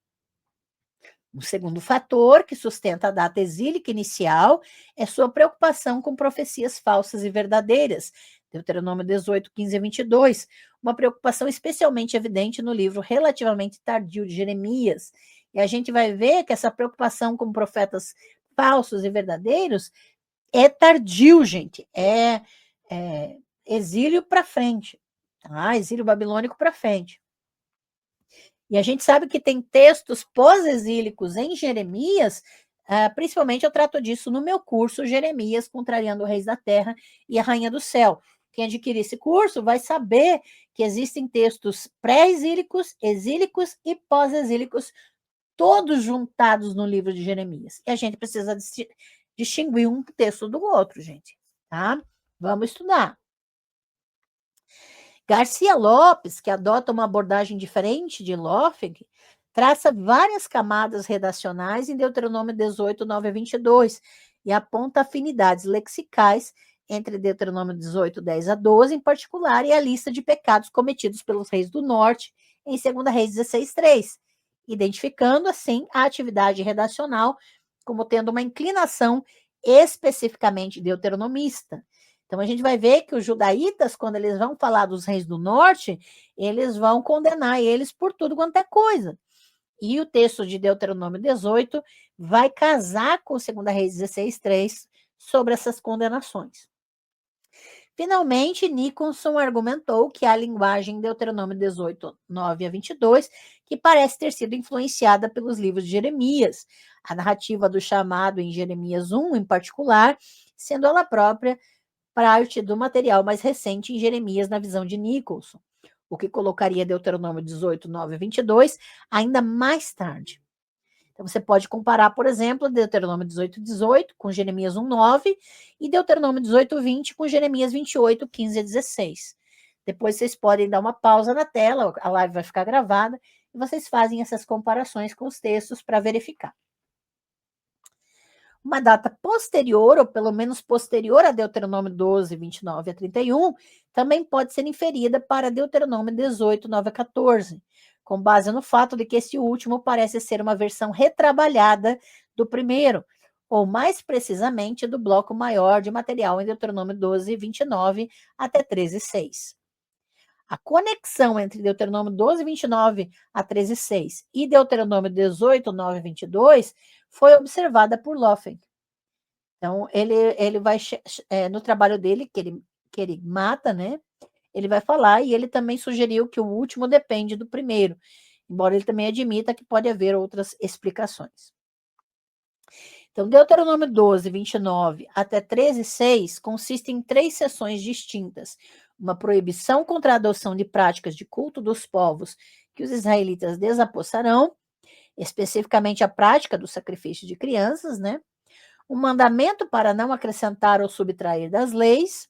O segundo fator que sustenta a data exílica inicial é sua preocupação com profecias falsas e verdadeiras. Deuteronômio 18, 15 a 22, uma preocupação especialmente evidente no livro relativamente tardio de Jeremias. E a gente vai ver que essa preocupação com profetas falsos e verdadeiros é tardio, gente. É exílio para frente, tá? Exílio babilônico para frente. E a gente sabe que tem textos pós-exílicos em Jeremias, principalmente eu trato disso no meu curso, Jeremias, Contrariando Reis da Terra e a Rainha do Céu. Quem adquirir esse curso vai saber que existem textos pré-exílicos, exílicos e pós-exílicos, todos juntados no livro de Jeremias. E a gente precisa distinguir um texto do outro, gente, tá? Vamos estudar. Garcia Lopes, que adota uma abordagem diferente de Loeffenk, traça várias camadas redacionais em Deuteronômio 18, 9 a 22 e aponta afinidades lexicais entre Deuteronômio 18, 10 a 12, em particular, e a lista de pecados cometidos pelos reis do norte em 2 Reis 16, 3, identificando, assim, a atividade redacional como tendo uma inclinação especificamente deuteronomista. Então, a gente vai ver que os judaítas, quando eles vão falar dos reis do norte, eles vão condenar eles por tudo quanto é coisa. E o texto de Deuteronômio 18 vai casar com 2 Reis 16, 3 sobre essas condenações. Finalmente, Nicholson argumentou que a linguagem em Deuteronômio 18, 9 a 22, que parece ter sido influenciada pelos livros de Jeremias, a narrativa do chamado em Jeremias 1, em particular, sendo ela própria parte do material mais recente em Jeremias na visão de Nicholson, o que colocaria Deuteronômio 18, 9 a 22 ainda mais tarde. Então, você pode comparar, por exemplo, Deuteronômio 18, 18 com Jeremias 1, 9 e Deuteronômio 18, 20 com Jeremias 28, 15 a 16. Depois vocês podem dar uma pausa na tela, a live vai ficar gravada, e vocês fazem essas comparações com os textos para verificar. Uma data posterior, ou pelo menos posterior a Deuteronômio 12, 29 a 31, também pode ser inferida para Deuteronômio 18, 9 a 14, com base no fato de que esse último parece ser uma versão retrabalhada do primeiro, ou mais precisamente do bloco maior de material em Deuteronômio 12, 29 até 13, 6. A conexão entre Deuteronômio 12, 29 a 13, 6 e Deuteronômio 18, 9 a 22 foi observada por Loffen. Então, ele vai, no trabalho dele, que ele mata, né? Ele vai falar, e ele também sugeriu que o último depende do primeiro, embora ele também admita que pode haver outras explicações. Então, Deuteronômio 12, 29 até 13, 6 consiste em 3 seções distintas. Uma proibição contra a adoção de práticas de culto dos povos que os israelitas desapossarão, especificamente a prática do sacrifício de crianças, né? Um mandamento para não acrescentar ou subtrair das leis,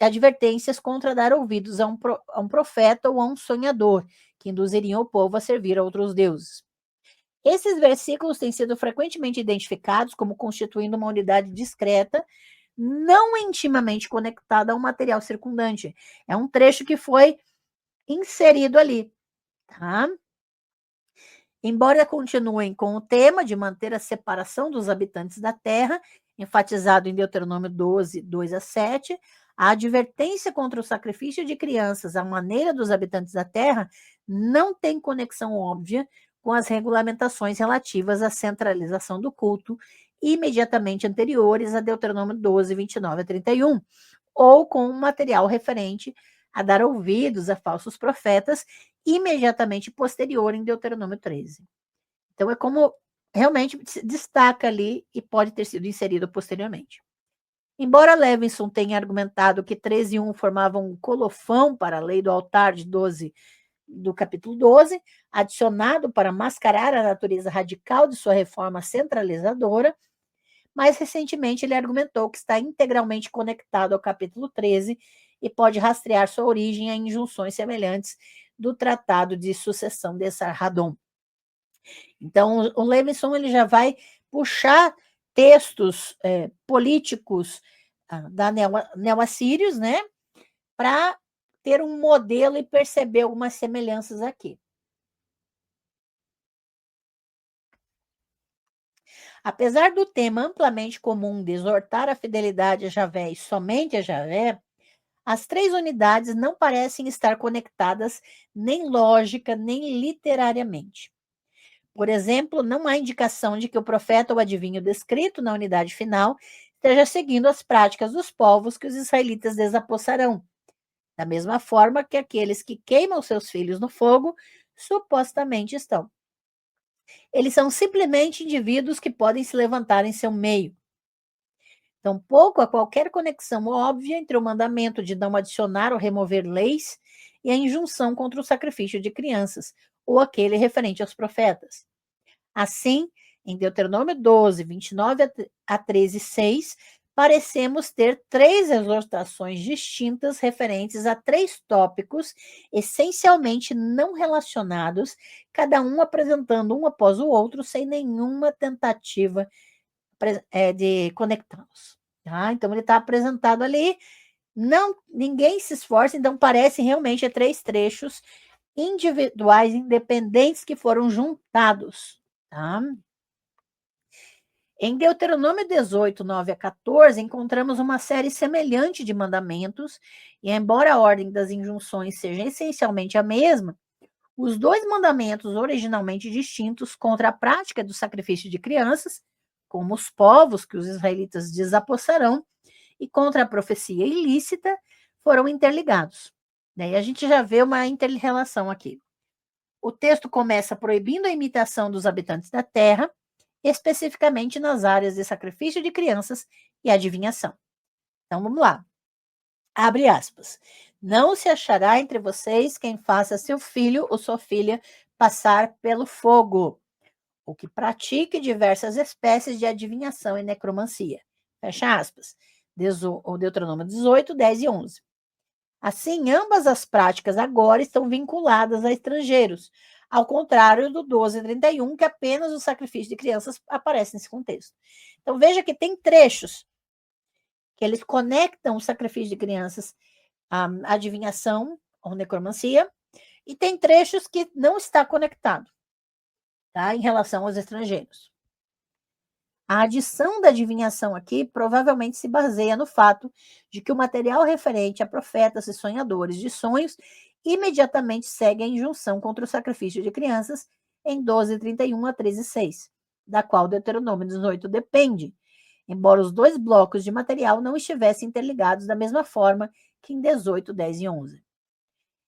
advertências contra dar ouvidos a um profeta ou a um sonhador, que induziriam o povo a servir a outros deuses. Esses versículos têm sido frequentemente identificados como constituindo uma unidade discreta, não intimamente conectada ao material circundante. É um trecho que foi inserido ali, tá? Embora continuem com o tema de manter a separação dos habitantes da terra, enfatizado em Deuteronômio 12, 2 a 7, a advertência contra o sacrifício de crianças à maneira dos habitantes da terra não tem conexão óbvia com as regulamentações relativas à centralização do culto imediatamente anteriores a Deuteronômio 12, 29 a 31, ou com um material referente a dar ouvidos a falsos profetas imediatamente posterior em Deuteronômio 13. Então, é como realmente se destaca ali e pode ter sido inserido posteriormente. Embora Levinson tenha argumentado que 13 e 1 formavam um colofão para a lei do altar de 12, do capítulo 12, adicionado para mascarar a natureza radical de sua reforma centralizadora, mais recentemente ele argumentou que está integralmente conectado ao capítulo 13 e pode rastrear sua origem a injunções semelhantes do Tratado de Sucessão de Sarhadon. Então, o Levinson ele já vai puxar textos políticos da neo-assírios, né, para ter um modelo e perceber algumas semelhanças aqui. Apesar do tema amplamente comum de exortar a fidelidade a Javé e somente a Javé, as 3 unidades não parecem estar conectadas nem lógica, nem literariamente. Por exemplo, não há indicação de que o profeta ou adivinho descrito na unidade final esteja seguindo as práticas dos povos que os israelitas desapossarão, da mesma forma que aqueles que queimam seus filhos no fogo supostamente estão. Eles são simplesmente indivíduos que podem se levantar em seu meio. Tampouco há qualquer conexão óbvia entre o mandamento de não adicionar ou remover leis e a injunção contra o sacrifício de crianças, ou aquele referente aos profetas. Assim, em Deuteronômio 12, 29 a 13, 6, parecemos ter 3 exortações distintas referentes a 3 tópicos essencialmente não relacionados, cada um apresentando um após o outro, sem nenhuma tentativa de conectá-los. Tá? Então, ele está apresentado ali, ninguém se esforça, então parecem realmente 3 trechos individuais, independentes, que foram juntados. Tá? Em Deuteronômio 18, 9 a 14, encontramos uma série semelhante de mandamentos, e embora a ordem das injunções seja essencialmente a mesma, os 2 mandamentos originalmente distintos contra a prática do sacrifício de crianças, como os povos que os israelitas desapossarão, e contra a profecia ilícita, foram interligados. E a gente já vê uma interrelação aqui. O texto começa proibindo a imitação dos habitantes da terra, especificamente nas áreas de sacrifício de crianças e adivinhação. Então, vamos lá. Abre aspas. Não se achará entre vocês quem faça seu filho ou sua filha passar pelo fogo, ou que pratique diversas espécies de adivinhação e necromancia. Fecha aspas. O Deuteronômio 18, 10 e 11. Assim, ambas as práticas agora estão vinculadas a estrangeiros, ao contrário do 12:31, que apenas o sacrifício de crianças aparece nesse contexto. Então, veja que tem trechos que eles conectam o sacrifício de crianças à adivinhação ou necromancia, e tem trechos que não está conectado, tá, em relação aos estrangeiros. A adição da adivinhação aqui provavelmente se baseia no fato de que o material referente a profetas e sonhadores de sonhos imediatamente segue a injunção contra o sacrifício de crianças em 12:31 a 13:6, da qual Deuteronômio 18 depende, embora os dois blocos de material não estivessem interligados da mesma forma que em 18, 10 e 11.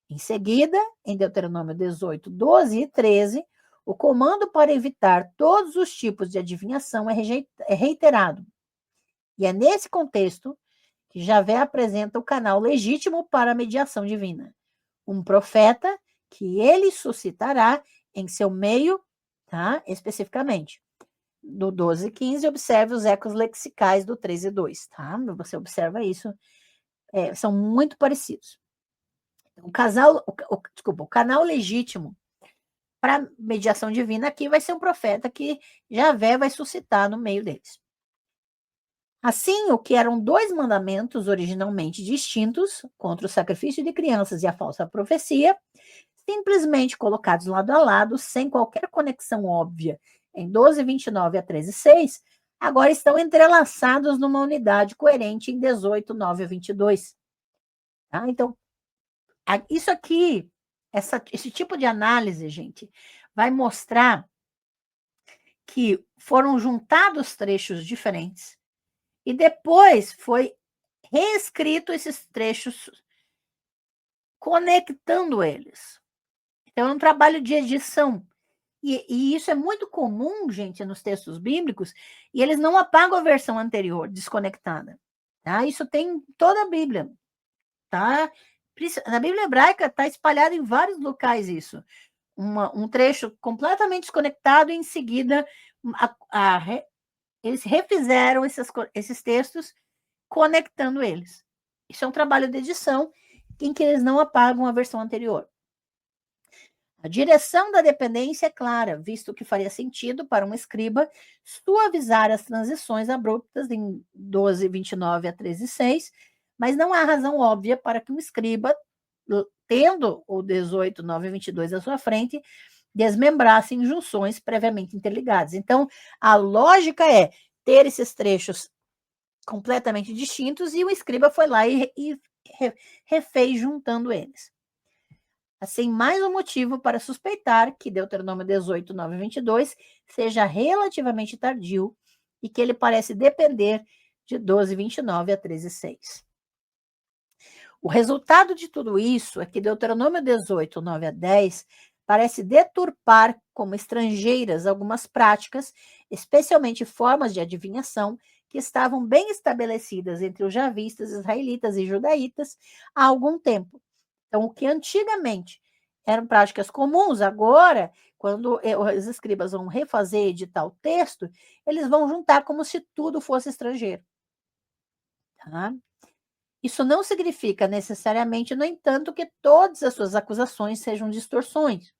Em seguida, em Deuteronômio 18, 12 e 13, o comando para evitar todos os tipos de adivinhação é reiterado. E é nesse contexto que Javé apresenta o canal legítimo para a mediação divina. Um profeta que ele suscitará em seu meio, tá? Especificamente. Do 12 e 15, observe os ecos lexicais do 13 e 2, tá? Você observa isso. São muito parecidos. O canal legítimo para mediação divina aqui vai ser um profeta que Javé vai suscitar no meio deles. Assim, o que eram dois mandamentos originalmente distintos, contra o sacrifício de crianças e a falsa profecia, simplesmente colocados lado a lado, sem qualquer conexão óbvia, em 12:29 a 13:6, agora estão entrelaçados numa unidade coerente em 18:9 a 22. Tá? Então, isso aqui, esse tipo de análise, gente, vai mostrar que foram juntados trechos diferentes e depois foi reescrito esses trechos, conectando eles. Então, é um trabalho de edição. E isso é muito comum, gente, nos textos bíblicos, e eles não apagam a versão anterior, desconectada. Tá? Isso tem em toda a Bíblia. Tá? Na Bíblia hebraica está espalhado em vários locais isso. Um trecho completamente desconectado e em seguida eles refizeram esses textos conectando eles. Isso é um trabalho de edição em que eles não apagam a versão anterior. A direção da dependência é clara, visto que faria sentido para um escriba suavizar as transições abruptas em 12:29 a 13:6, mas não há razão óbvia para que um escriba, tendo o 18:9 a 22 à sua frente, desmembrasse injunções previamente interligadas. Então, a lógica é ter esses trechos completamente distintos e o escriba foi lá e refez juntando eles. Assim, mais um motivo para suspeitar que Deuteronômio 18, 9 e 22 seja relativamente tardio e que ele parece depender de 12:29 a 13:6. O resultado de tudo isso é que Deuteronômio 18, 9 a 10 parece deturpar como estrangeiras algumas práticas, especialmente formas de adivinhação, que estavam bem estabelecidas entre os javistas, israelitas e judaítas há algum tempo. Então, o que antigamente eram práticas comuns, agora, quando os escribas vão refazer, editar o texto, eles vão juntar como se tudo fosse estrangeiro. Tá? Isso não significa necessariamente, no entanto, que todas as suas acusações sejam distorções.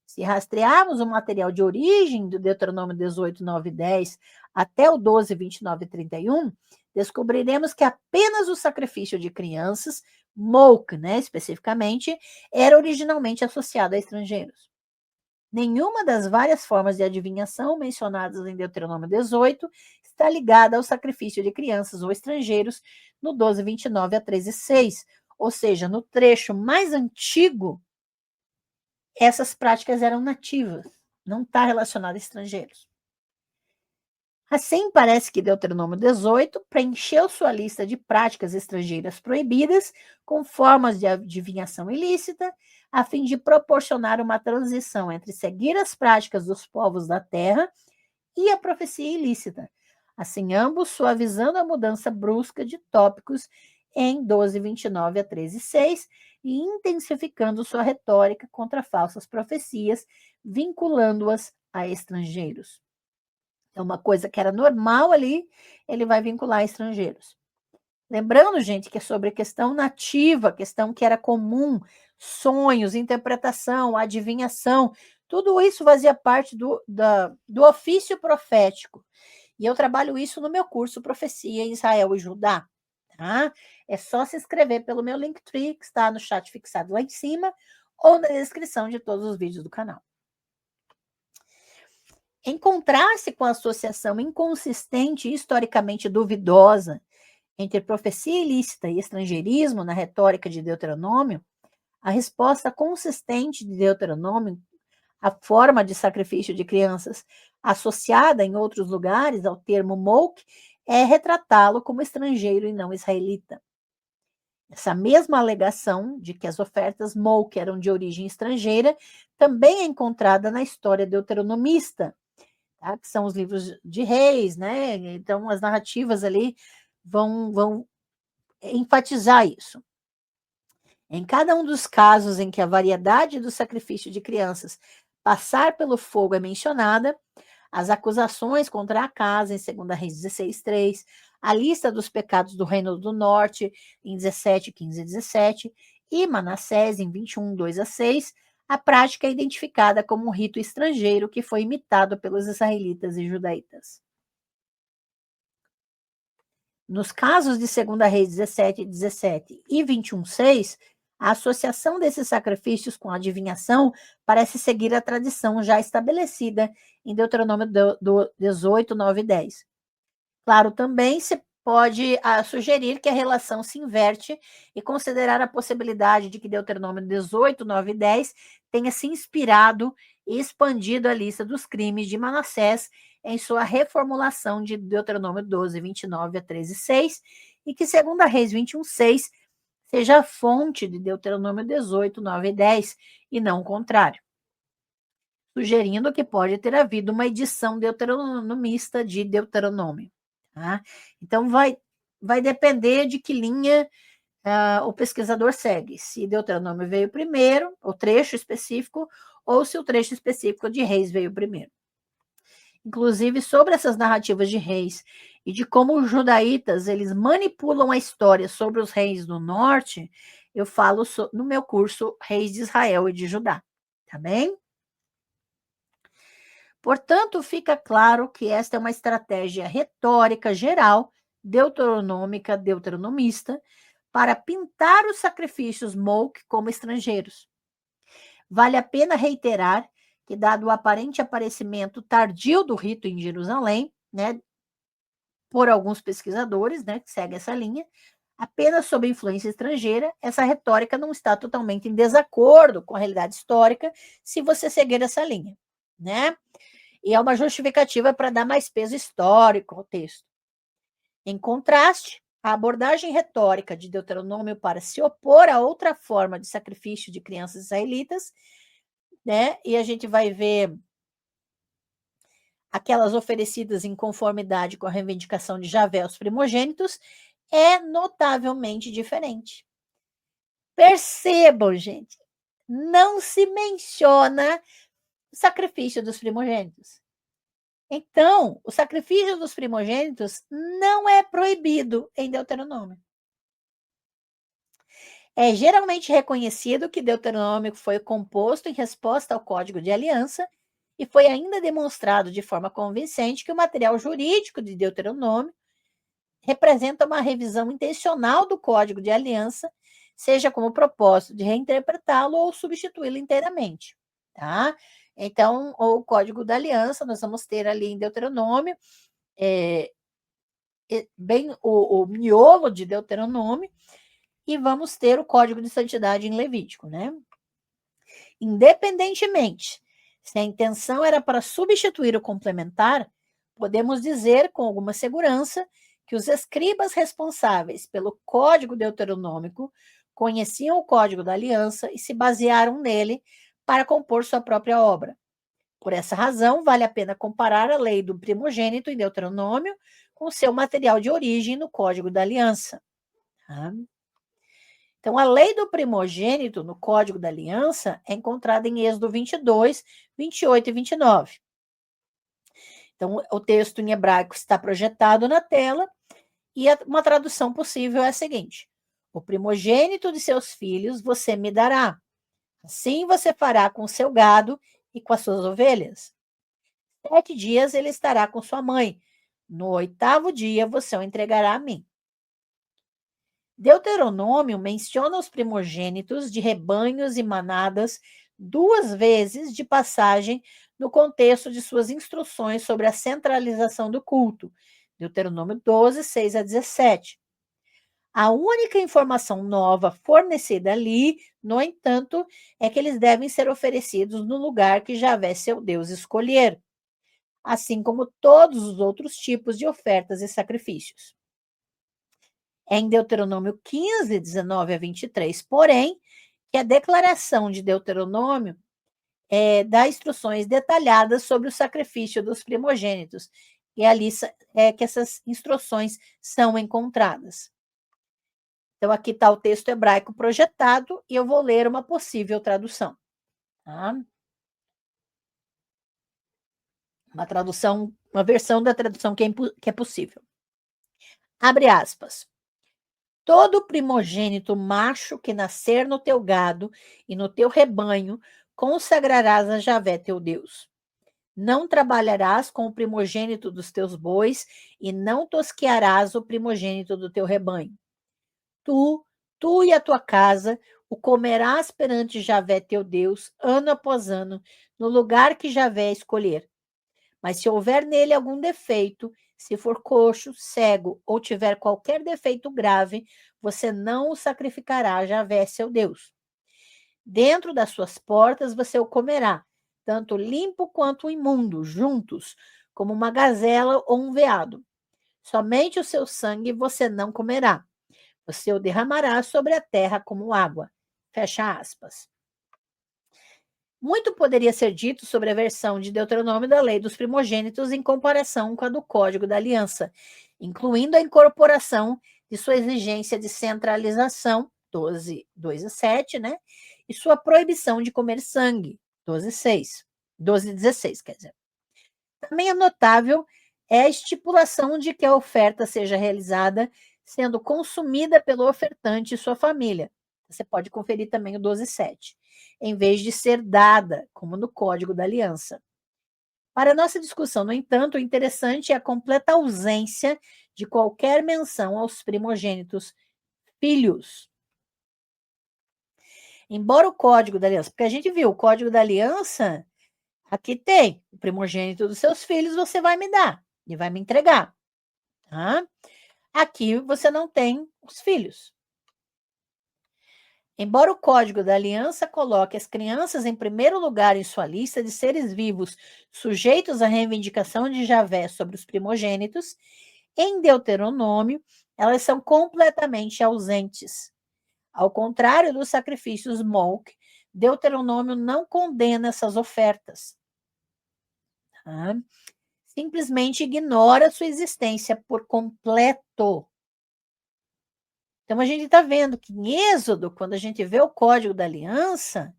Se rastrearmos o material de origem do Deuteronômio 18, 9 e 10 até o 12, 29 e 31, descobriremos que apenas o sacrifício de crianças, Molk, né, especificamente, era originalmente associado a estrangeiros. Nenhuma das várias formas de adivinhação mencionadas em Deuteronômio 18 está ligada ao sacrifício de crianças ou estrangeiros no 12, 29 a 13:6, ou seja, no trecho mais antigo, essas práticas eram nativas, não está relacionado a estrangeiros. Assim, parece que Deuteronômio 18 preencheu sua lista de práticas estrangeiras proibidas com formas de adivinhação ilícita, a fim de proporcionar uma transição entre seguir as práticas dos povos da terra e a profecia ilícita. Assim, ambos suavizando a mudança brusca de tópicos em 12:29 a 13:6 e intensificando sua retórica contra falsas profecias, vinculando-as a estrangeiros. É uma coisa que era normal ali, ele vai vincular estrangeiros. Lembrando, gente, que é sobre questão nativa, questão que era comum, sonhos, interpretação, adivinhação, tudo isso fazia parte do ofício profético. E eu trabalho isso no meu curso Profecia em Israel e Judá. Tá? É só se inscrever pelo meu Linktree, que está no chat fixado lá em cima, ou na descrição de todos os vídeos do canal. Em contraste com a associação inconsistente e historicamente duvidosa entre profecia ilícita e estrangeirismo na retórica de Deuteronômio, a resposta consistente de Deuteronômio, a forma de sacrifício de crianças associada em outros lugares ao termo Molk, é retratá-lo como estrangeiro e não israelita. Essa mesma alegação de que as ofertas Molk eram de origem estrangeira também é encontrada na história deuteronomista, tá? Que são os livros de reis, né? Então, as narrativas ali vão enfatizar isso. Em cada um dos casos em que a variedade do sacrifício de crianças passar pelo fogo é mencionada, as acusações contra a casa em 2 Reis 16:3, a lista dos pecados do Reino do Norte em 17:15 e 17, e Manassés em 21:2-6, a prática é identificada como um rito estrangeiro que foi imitado pelos israelitas e judaítas. Nos casos de 2 Reis 17:17 e 21:6, a associação desses sacrifícios com a adivinhação parece seguir a tradição já estabelecida em Deuteronômio 18, 9 e 10. Claro, também se pode sugerir que a relação se inverte e considerar a possibilidade de que Deuteronômio 18, 9 e 10 tenha se inspirado e expandido a lista dos crimes de Manassés em sua reformulação de Deuteronômio 12, 29 a 13, 6, e que 2 Reis 21, 6 seja a fonte de Deuteronômio 18, 9 e 10, e não o contrário, sugerindo que pode ter havido uma edição deuteronomista de Deuteronômio. Tá? Então, vai depender de que linha o pesquisador segue, se Deuteronômio veio primeiro, o trecho específico, ou se o trecho específico de Reis veio primeiro. Inclusive, sobre essas narrativas de reis e de como os judaítas eles manipulam a história sobre os reis do norte, eu falo no meu curso Reis de Israel e de Judá, tá bem? Portanto, fica claro que esta é uma estratégia retórica geral, deuteronômica, deuteronomista, para pintar os sacrifícios Molk como estrangeiros. Vale a pena reiterar que, dado o aparente aparecimento tardio do rito em Jerusalém, né, por alguns pesquisadores, né, que seguem essa linha, apenas sob influência estrangeira, essa retórica não está totalmente em desacordo com a realidade histórica, se você seguir essa linha, né? E é uma justificativa para dar mais peso histórico ao texto. Em contraste, a abordagem retórica de Deuteronômio para se opor a outra forma de sacrifício de crianças israelitas, né? E a gente vai ver aquelas oferecidas em conformidade com a reivindicação de Javé aos primogênitos, é notavelmente diferente. Percebam, gente, não se menciona o sacrifício dos primogênitos. Então, o sacrifício dos primogênitos não é proibido em Deuteronômio. É geralmente reconhecido que Deuteronômio foi composto em resposta ao Código de Aliança e foi ainda demonstrado de forma convincente que o material jurídico de Deuteronômio representa uma revisão intencional do Código de Aliança, seja como propósito de reinterpretá-lo ou substituí-lo inteiramente, tá? Então, o Código da Aliança, nós vamos ter ali em Deuteronômio, bem o miolo de Deuteronômio, e vamos ter o Código de Santidade em Levítico, né? Independentemente se a intenção era para substituir o complementar, podemos dizer com alguma segurança que os escribas responsáveis pelo Código Deuteronômico conheciam o Código da Aliança e se basearam nele para compor sua própria obra. Por essa razão, vale a pena comparar a lei do primogênito em Deuteronômio com seu material de origem no Código da Aliança. Tá? Então, a lei do primogênito no Código da Aliança é encontrada em Êxodo 22, 28 e 29. Então, o texto em hebraico está projetado na tela E uma tradução possível é a seguinte: o primogênito de seus filhos você me dará. Assim você fará com o seu gado e com as suas ovelhas. 7 dias ele estará com sua mãe. No 8º dia você o entregará a mim. Deuteronômio menciona os primogênitos de rebanhos e manadas 2 vezes de passagem no contexto de suas instruções sobre a centralização do culto. Deuteronômio 12, 6 a 17. A única informação nova fornecida ali, no entanto, é que eles devem ser oferecidos no lugar que Javé, seu Deus, escolher, assim como todos os outros tipos de ofertas e sacrifícios. É em Deuteronômio 15, 19 a 23, porém, que a declaração de Deuteronômio dá instruções detalhadas sobre o sacrifício dos primogênitos, e ali é que essas instruções são encontradas. Então, aqui está o texto hebraico projetado e eu vou ler uma possível tradução. Tá? Uma versão da tradução que é possível. Abre aspas. Todo primogênito macho que nascer no teu gado e no teu rebanho, consagrarás a Javé teu Deus. Não trabalharás com o primogênito dos teus bois e não tosquearás o primogênito do teu rebanho. Tu e a tua casa o comerás perante Javé teu Deus, ano após ano, no lugar que Javé escolher. Mas se houver nele algum defeito, se for coxo, cego ou tiver qualquer defeito grave, você não o sacrificará a Javé seu Deus. Dentro das suas portas você o comerá, tanto limpo quanto imundo, juntos, como uma gazela ou um veado. Somente o seu sangue você não comerá. Você o derramará sobre a terra como água. Fecha aspas. Muito poderia ser dito sobre a versão de Deuteronômio da lei dos primogênitos em comparação com a do Código da Aliança, incluindo a incorporação de sua exigência de centralização, 12, 2 a 7, né? E sua proibição de comer sangue, 12, 6, 12, 16, quer dizer. Também é notável a estipulação de que a oferta seja realizada sendo consumida pelo ofertante e sua família. Você pode conferir também o 12.7, em vez de ser dada, como no Código da Aliança. Para nossa discussão, no entanto, o interessante é a completa ausência de qualquer menção aos primogênitos filhos. Embora o Código da Aliança, porque a gente viu, o Código da Aliança, aqui tem o primogênito dos seus filhos, você vai me dar e vai me entregar. Tá? Aqui você não tem os filhos. Embora o Código da Aliança coloque as crianças em primeiro lugar em sua lista de seres vivos sujeitos à reivindicação de Javé sobre os primogênitos, em Deuteronômio, elas são completamente ausentes. Ao contrário dos sacrifícios Molk, Deuteronômio não condena essas ofertas. Tá? Simplesmente ignora sua existência por completo. Então, a gente está vendo que em Êxodo, quando a gente vê o Código da Aliança,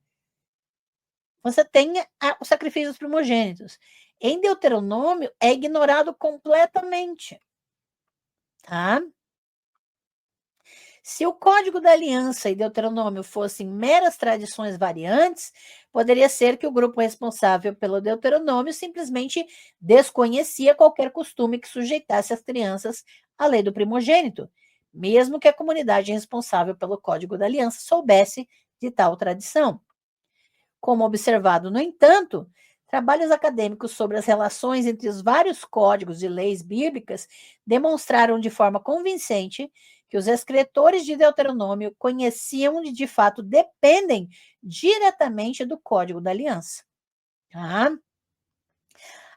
você tem o sacrifício dos primogênitos. Em Deuteronômio, é ignorado completamente. Tá? Se o Código da Aliança e Deuteronômio fossem meras tradições variantes, poderia ser que o grupo responsável pelo Deuteronômio simplesmente desconhecia qualquer costume que sujeitasse as crianças à lei do primogênito, mesmo que a comunidade responsável pelo Código da Aliança soubesse de tal tradição. Como observado, no entanto, trabalhos acadêmicos sobre as relações entre os vários códigos de leis bíblicas demonstraram de forma convincente que os escritores de Deuteronômio conheciam e, de fato, dependem diretamente do Código da Aliança. Tá?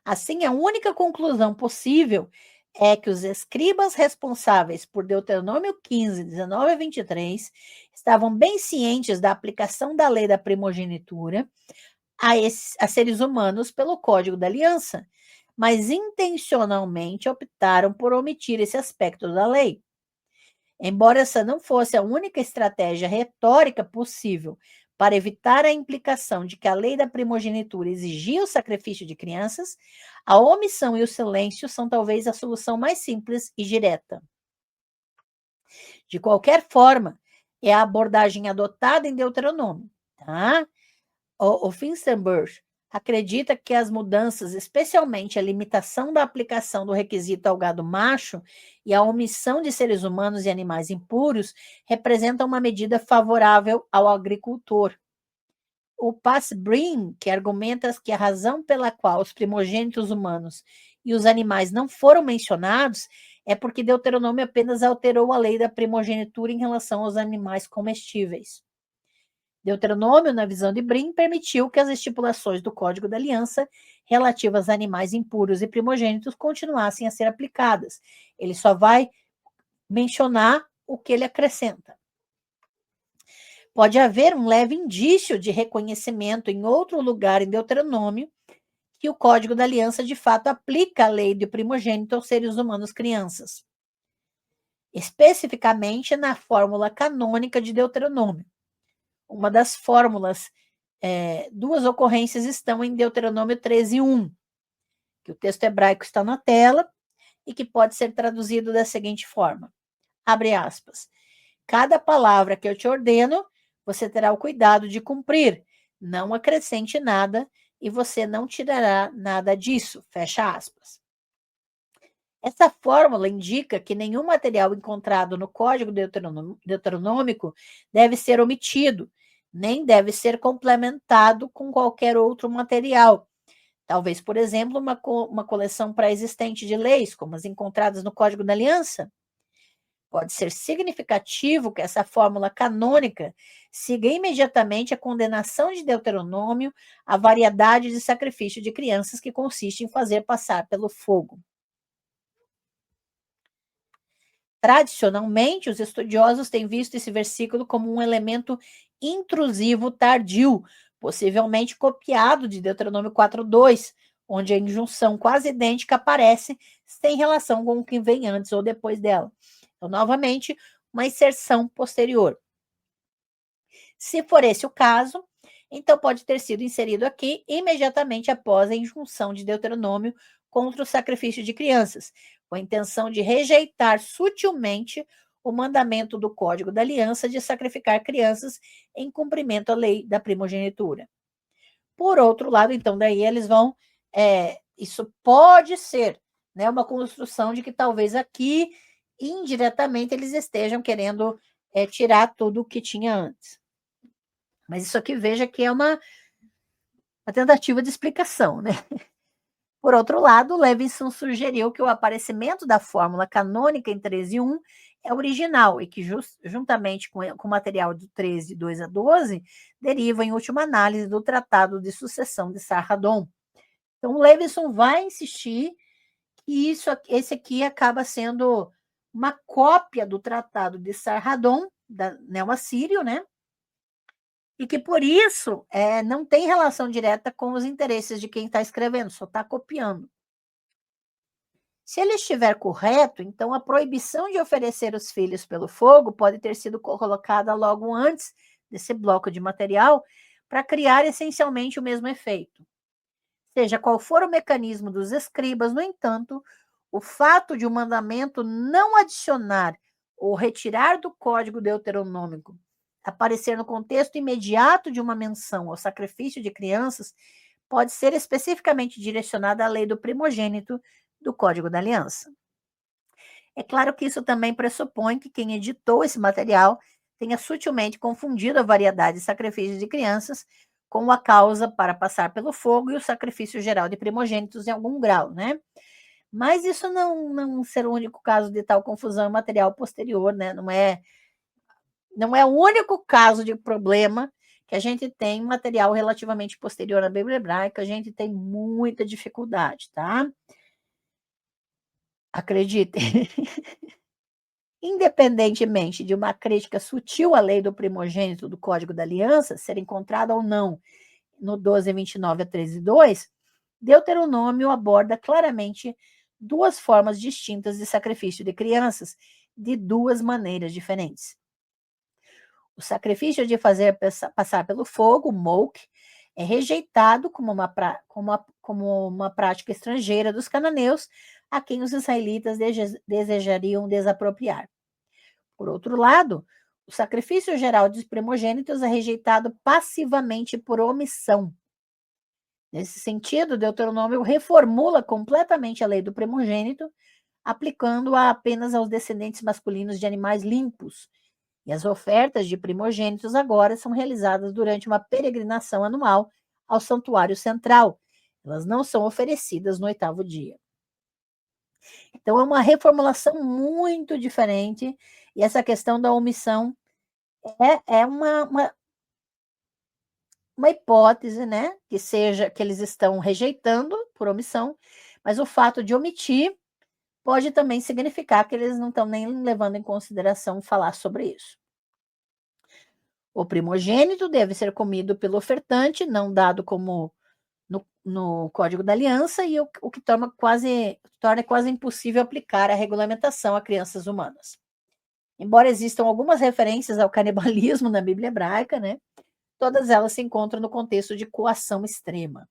Assim, a única conclusão possível é que os escribas responsáveis por Deuteronômio 15, 19 a 23 estavam bem cientes da aplicação da lei da primogenitura a seres humanos pelo Código da Aliança, mas intencionalmente optaram por omitir esse aspecto da lei. Embora essa não fosse a única estratégia retórica possível para evitar a implicação de que a lei da primogenitura exigia o sacrifício de crianças, a omissão e o silêncio são talvez a solução mais simples e direta. De qualquer forma, é a abordagem adotada em Deuteronômio, tá? O Finsterberg acredita que as mudanças, especialmente a limitação da aplicação do requisito ao gado macho e a omissão de seres humanos e animais impuros, representam uma medida favorável ao agricultor. O Passbrin, que argumenta que a razão pela qual os primogênitos humanos e os animais não foram mencionados é porque Deuteronômio apenas alterou a lei da primogenitura em relação aos animais comestíveis. Deuteronômio, na visão de Brin, permitiu que as estipulações do Código da Aliança relativas a animais impuros e primogênitos continuassem a ser aplicadas. Ele só vai mencionar o que ele acrescenta. Pode haver um leve indício de reconhecimento em outro lugar em Deuteronômio que o Código da Aliança de fato aplica a lei do primogênito aos seres humanos crianças, especificamente na fórmula canônica de Deuteronômio. Uma das fórmulas, duas ocorrências estão em Deuteronômio 13:1, que o texto hebraico está na tela e que pode ser traduzido da seguinte forma, abre aspas, cada palavra que eu te ordeno, você terá o cuidado de cumprir, não acrescente nada e você não tirará nada disso, fecha aspas. Essa fórmula indica que nenhum material encontrado no Código Deuteronômico deve ser omitido, nem deve ser complementado com qualquer outro material. Talvez, por exemplo, uma coleção pré-existente de leis, como as encontradas no Código da Aliança. Pode ser significativo que essa fórmula canônica siga imediatamente a condenação de Deuteronômio à variedade de sacrifício de crianças que consiste em fazer passar pelo fogo. Tradicionalmente, os estudiosos têm visto esse versículo como um elemento intrusivo tardio, possivelmente copiado de Deuteronômio 4:2, onde a injunção quase idêntica aparece sem relação com o que vem antes ou depois dela. Então, novamente, uma inserção posterior. Se for esse o caso, então pode ter sido inserido aqui imediatamente após a injunção de Deuteronômio contra o sacrifício de crianças, com a intenção de rejeitar sutilmente o mandamento do Código da Aliança de sacrificar crianças em cumprimento à lei da primogenitura. Por outro lado, então, daí eles vão, isso pode ser, né, uma construção de que talvez aqui, indiretamente, eles estejam querendo tirar tudo o que tinha antes. Mas isso aqui, veja que é uma tentativa de explicação, né? Por outro lado, Levinson sugeriu que o aparecimento da fórmula canônica em 13:1 é original e que, juntamente com o material do 13:2-12, deriva, em última análise, do Tratado de Sucessão de Sarraddon. Então, Levinson vai insistir que esse aqui acaba sendo uma cópia do Tratado de Sarraddon, da Neo-Assírio, né? E que, por isso, não tem relação direta com os interesses de quem está escrevendo, só está copiando. Se ele estiver correto, então a proibição de oferecer os filhos pelo fogo pode ter sido colocada logo antes desse bloco de material para criar essencialmente o mesmo efeito. Seja qual for o mecanismo dos escribas, no entanto, o fato de o mandamento não adicionar ou retirar do código deuteronômico aparecer no contexto imediato de uma menção ao sacrifício de crianças pode ser especificamente direcionada à lei do primogênito do Código da Aliança. É claro que isso também pressupõe que quem editou esse material tenha sutilmente confundido a variedade de sacrifícios de crianças com a causa para passar pelo fogo e o sacrifício geral de primogênitos em algum grau, né? Mas isso não ser o único caso de tal confusão em material posterior, né? Não é o único caso de problema que a gente tem material relativamente posterior à Bíblia hebraica, a gente tem muita dificuldade, tá? Acreditem. Independentemente de uma crítica sutil à lei do primogênito do Código da Aliança ser encontrada ou não no 12:29 a 13:2, Deuteronômio aborda claramente duas formas distintas de sacrifício de crianças, de duas maneiras diferentes. O sacrifício de fazer passar pelo fogo, molk, é rejeitado como uma prática estrangeira dos cananeus, a quem os israelitas desejariam desapropriar. Por outro lado, o sacrifício geral dos primogênitos é rejeitado passivamente por omissão. Nesse sentido, Deuteronômio reformula completamente a lei do primogênito, aplicando-a apenas aos descendentes masculinos de animais limpos. E as ofertas de primogênitos agora são realizadas durante uma peregrinação anual ao santuário central. Elas não são oferecidas no 8º dia. Então, é uma reformulação muito diferente, e essa questão da omissão é uma hipótese, né, que eles estão rejeitando por omissão, mas o fato de omitir pode também significar que eles não estão nem levando em consideração falar sobre isso. O primogênito deve ser comido pelo ofertante, não dado como no Código da Aliança, e o que torna quase impossível aplicar a regulamentação a crianças humanas. Embora existam algumas referências ao canibalismo na Bíblia hebraica, né, todas elas se encontram no contexto de coação extrema.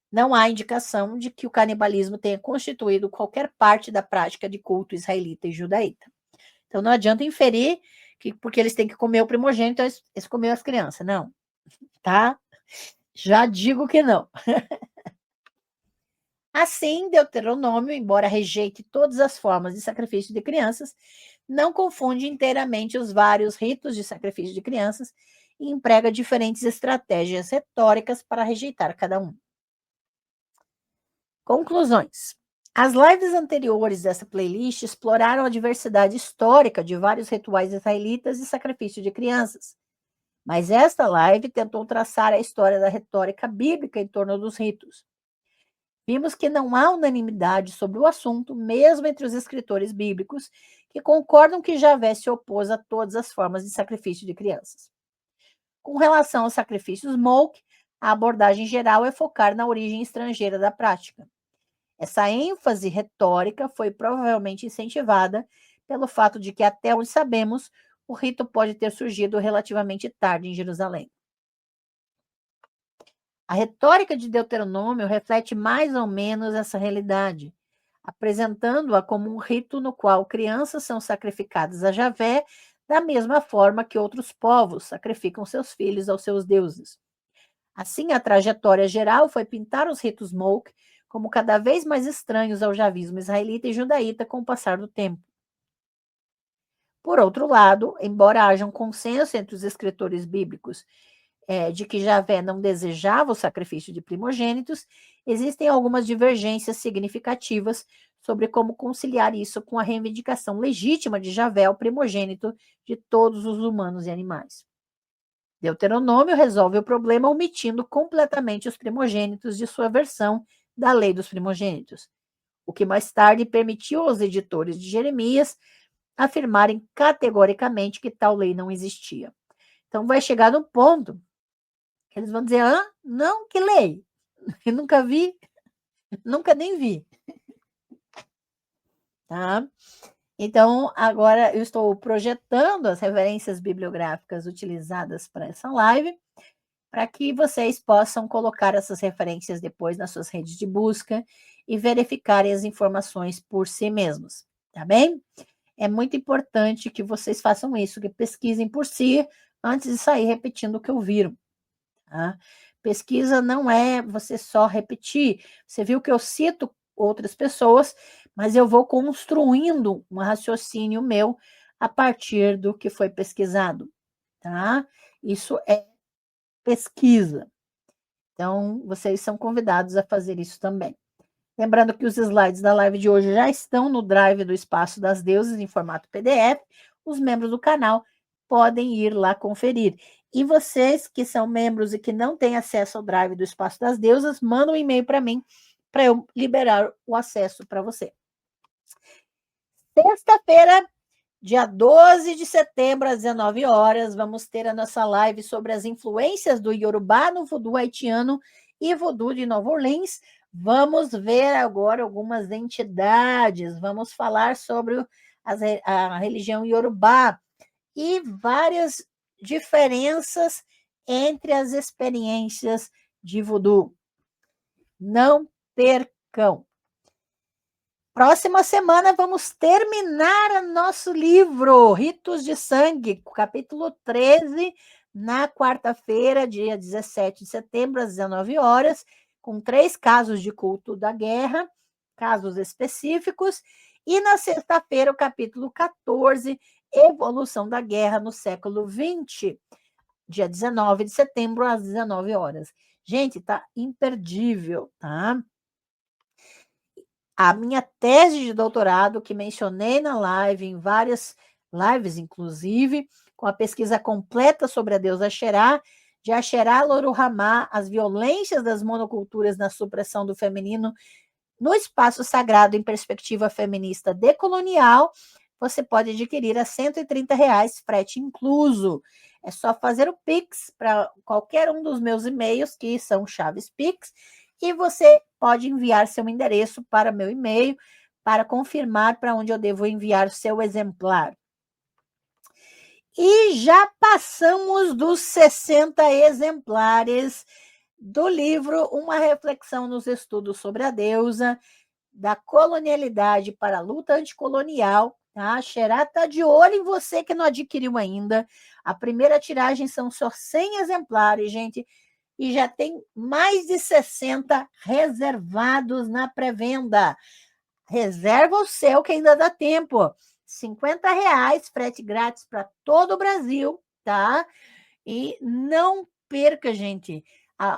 Não há indicação de que o canibalismo tenha constituído qualquer parte da prática de culto israelita e judaíta. Então, não adianta inferir que porque eles têm que comer o primogênito, eles comeram as crianças. Não, tá? Já digo que não. Assim, Deuteronômio, embora rejeite todas as formas de sacrifício de crianças, não confunde inteiramente os vários ritos de sacrifício de crianças e emprega diferentes estratégias retóricas para rejeitar cada um. Conclusões. As lives anteriores dessa playlist exploraram a diversidade histórica de vários rituais israelitas e sacrifício de crianças. Mas esta live tentou traçar a história da retórica bíblica em torno dos ritos. Vimos que não há unanimidade sobre o assunto, mesmo entre os escritores bíblicos, que concordam que Javé se opôs a todas as formas de sacrifício de crianças. Com relação aos sacrifícios Molk, a abordagem geral é focar na origem estrangeira da prática. Essa ênfase retórica foi provavelmente incentivada pelo fato de que, até onde sabemos, o rito pode ter surgido relativamente tarde em Jerusalém. A retórica de Deuteronômio reflete mais ou menos essa realidade, apresentando-a como um rito no qual crianças são sacrificadas a Javé da mesma forma que outros povos sacrificam seus filhos aos seus deuses. Assim, a trajetória geral foi pintar os ritos Molk como cada vez mais estranhos ao javismo israelita e judaíta com o passar do tempo. Por outro lado, embora haja um consenso entre os escritores bíblicos de que Javé não desejava o sacrifício de primogênitos, existem algumas divergências significativas sobre como conciliar isso com a reivindicação legítima de Javé ao primogênito de todos os humanos e animais. Deuteronômio resolve o problema omitindo completamente os primogênitos de sua versão da lei dos primogênitos, o que mais tarde permitiu aos editores de Jeremias afirmarem categoricamente que tal lei não existia. Então vai chegar num ponto que eles vão dizer, não, que lei? Eu nunca vi, nunca nem vi. Tá? Então, agora eu estou projetando as referências bibliográficas utilizadas para essa live, para que vocês possam colocar essas referências depois nas suas redes de busca e verificarem as informações por si mesmos, tá bem? É muito importante que vocês façam isso, que pesquisem por si antes de sair repetindo o que ouviram. Tá? Pesquisa não é você só repetir. Você viu que eu cito outras pessoas, mas eu vou construindo um raciocínio meu a partir do que foi pesquisado, tá? Isso é pesquisa. Então, vocês são convidados a fazer isso também. Lembrando que os slides da live de hoje já estão no Drive do Espaço das Deusas em formato PDF. Os membros do canal podem ir lá conferir. E vocês que são membros e que não têm acesso ao Drive do Espaço das Deusas, mandam um e-mail para mim, para eu liberar o acesso para você. Sexta-feira, dia 12 de setembro, às 19 horas, vamos ter a nossa live sobre as influências do Iorubá no vodu haitiano e vodu de Nova Orleans. Vamos ver agora algumas entidades, vamos falar sobre a religião Iorubá e várias diferenças entre as experiências de vodu. Não percam! Próxima semana vamos terminar o nosso livro, Ritos de Sangue, capítulo 13, na quarta-feira, dia 17 de setembro, às 19 horas, com 3 casos de culto da guerra, casos específicos, e na sexta-feira, o capítulo 14, Evolução da Guerra no século XX, dia 19 de setembro, às 19 horas. Gente, tá imperdível, tá? A minha tese de doutorado, que mencionei na live, em várias lives, inclusive, com a pesquisa completa sobre a deusa Axerá, de Axerá Loruhamá, as violências das monoculturas na supressão do feminino no espaço sagrado em perspectiva feminista decolonial, você pode adquirir a R$ 130, frete incluso. É só fazer o Pix para qualquer um dos meus e-mails, que são chaves Pix, e você pode enviar seu endereço para meu e-mail para confirmar para onde eu devo enviar o seu exemplar. E já passamos dos 60 exemplares do livro Uma Reflexão nos Estudos sobre a Deusa, da colonialidade para a luta anticolonial. Tá? A Xerá está de olho em você que não adquiriu ainda. A primeira tiragem são só 100 exemplares, gente, e já tem mais de 60 reservados na pré-venda. Reserva o seu que ainda dá tempo. R$ 50, frete grátis para todo o Brasil, tá? E não perca, gente,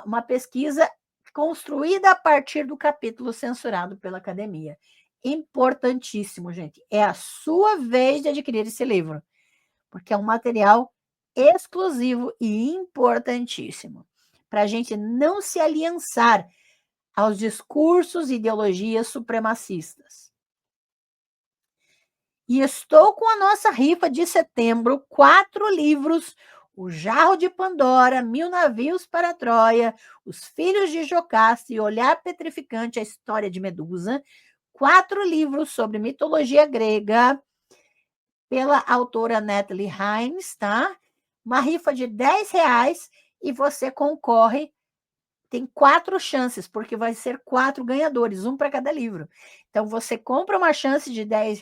uma pesquisa construída a partir do capítulo censurado pela academia. Importantíssimo, gente. É a sua vez de adquirir esse livro, porque é um material exclusivo e importantíssimo para a gente não se aliançar aos discursos e ideologias supremacistas. E estou com a nossa rifa de setembro, 4 livros: O Jarro de Pandora, 1000 Navios para Troia, Os Filhos de Jocasta e Olhar Petrificante, a História de Medusa. 4 livros sobre mitologia grega, pela autora Natalie Hines, tá? Uma rifa de R$ 10 e você concorre. Tem 4 chances, porque vai ser 4 ganhadores, um para cada livro. Então, você compra uma chance de R$ 10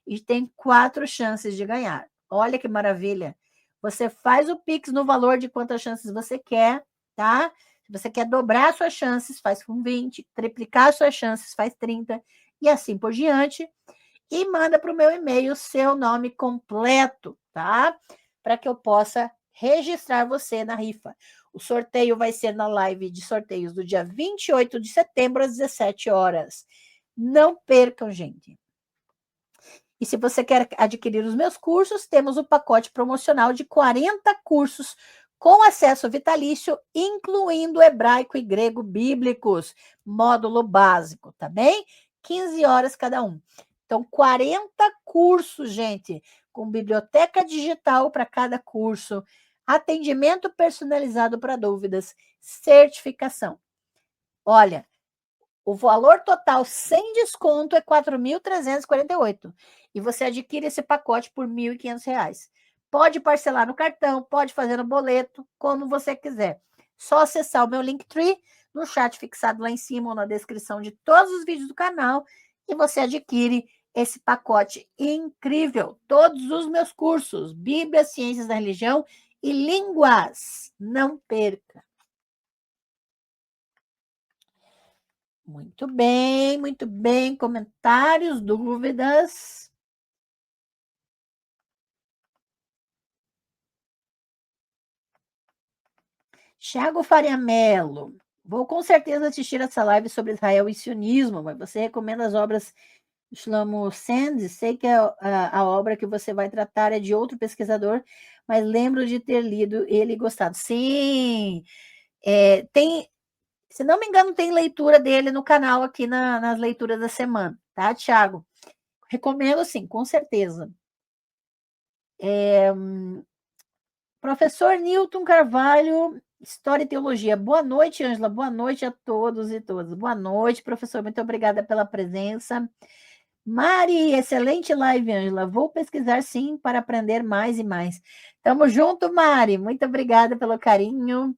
e tem 4 chances de ganhar. Olha que maravilha. Você faz o Pix no valor de quantas chances você quer, tá? Se você quer dobrar suas chances, faz com 20, triplicar suas chances, faz 30, e assim por diante. E manda para o meu e-mail o seu nome completo, tá? Para que eu possa registrar você na rifa. O sorteio vai ser na live de sorteios do dia 28 de setembro, às 17 horas. Não percam, gente. E se você quer adquirir os meus cursos, temos o pacote promocional de 40 cursos com acesso vitalício, incluindo hebraico e grego bíblicos, módulo básico, tá bem? 15 horas cada um. Então, 40 cursos, gente, com biblioteca digital para cada curso, atendimento personalizado para dúvidas, certificação. Olha, o valor total sem desconto é R$ 4.348 e você adquire esse pacote por R$ 1.500. Pode parcelar no cartão, pode fazer no boleto, como você quiser. Só acessar o meu Linktree no chat fixado lá em cima ou na descrição de todos os vídeos do canal e você adquire esse pacote incrível. Todos os meus cursos, Bíblia, Ciências da Religião e Línguas. Não perca. Muito bem, muito bem. Comentários, dúvidas? Thiago Faria Mello. Vou com certeza assistir essa live sobre Israel e sionismo, mas você recomenda as obras do Shlomo Sand? Sei que a obra que você vai tratar é de outro pesquisador, mas lembro de ter lido ele e gostado. Sim, tem, se não me engano, tem leitura dele no canal aqui nas leituras da semana, tá, Thiago? Recomendo, sim, com certeza. Professor Newton Carvalho, História e Teologia. Boa noite, Ângela. Boa noite a todos e todas. Boa noite, professor. Muito obrigada pela presença. Mari, excelente live, Ângela. Vou pesquisar, sim, para aprender mais e mais. Tamo junto, Mari. Muito obrigada pelo carinho.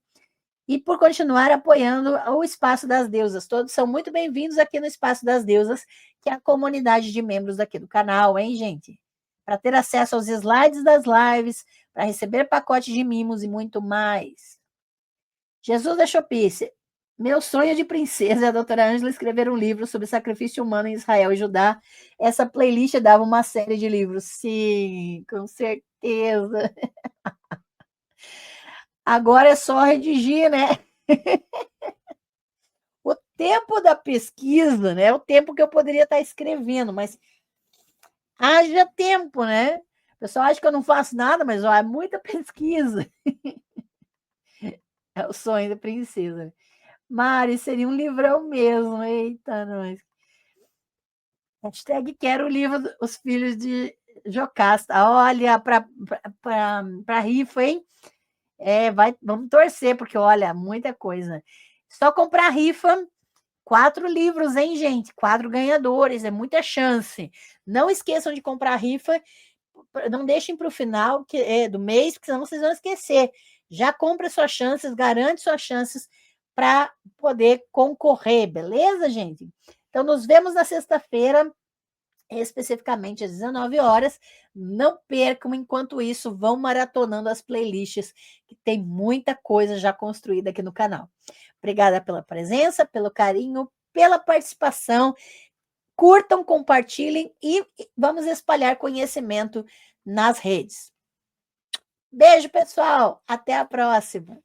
e por continuar apoiando o Espaço das Deusas. Todos são muito bem-vindos aqui no Espaço das Deusas, que é a comunidade de membros aqui do canal, hein, gente? Para ter acesso aos slides das lives, para receber pacote de mimos e muito mais. Jesus da Shopee. Meu sonho de princesa é a doutora Ângela escrever um livro sobre sacrifício humano em Israel e Judá. Essa playlist dava uma série de livros. Sim, com certeza. Agora é só redigir, né? O tempo da pesquisa, né? É o tempo que eu poderia estar escrevendo, mas haja tempo, né? O pessoal acha que eu não faço nada, mas ó, é muita pesquisa. É o sonho da princesa. Mari, seria um livrão mesmo. Eita, nós. Hashtag quero o livro Os Filhos de Jocasta. Olha, para rifa, hein? Vamos torcer, porque olha, muita coisa. Só comprar rifa, 4 livros, hein, gente? 4 ganhadores, é muita chance. Não esqueçam de comprar rifa, não deixem para o final do mês, porque senão vocês vão esquecer. Já compre suas chances, garante suas chances para poder concorrer, beleza, gente? Então, nos vemos na sexta-feira, especificamente às 19 horas. Não percam, enquanto isso, vão maratonando as playlists, que tem muita coisa já construída aqui no canal. Obrigada pela presença, pelo carinho, pela participação. Curtam, compartilhem e vamos espalhar conhecimento nas redes. Beijo, pessoal. Até a próxima.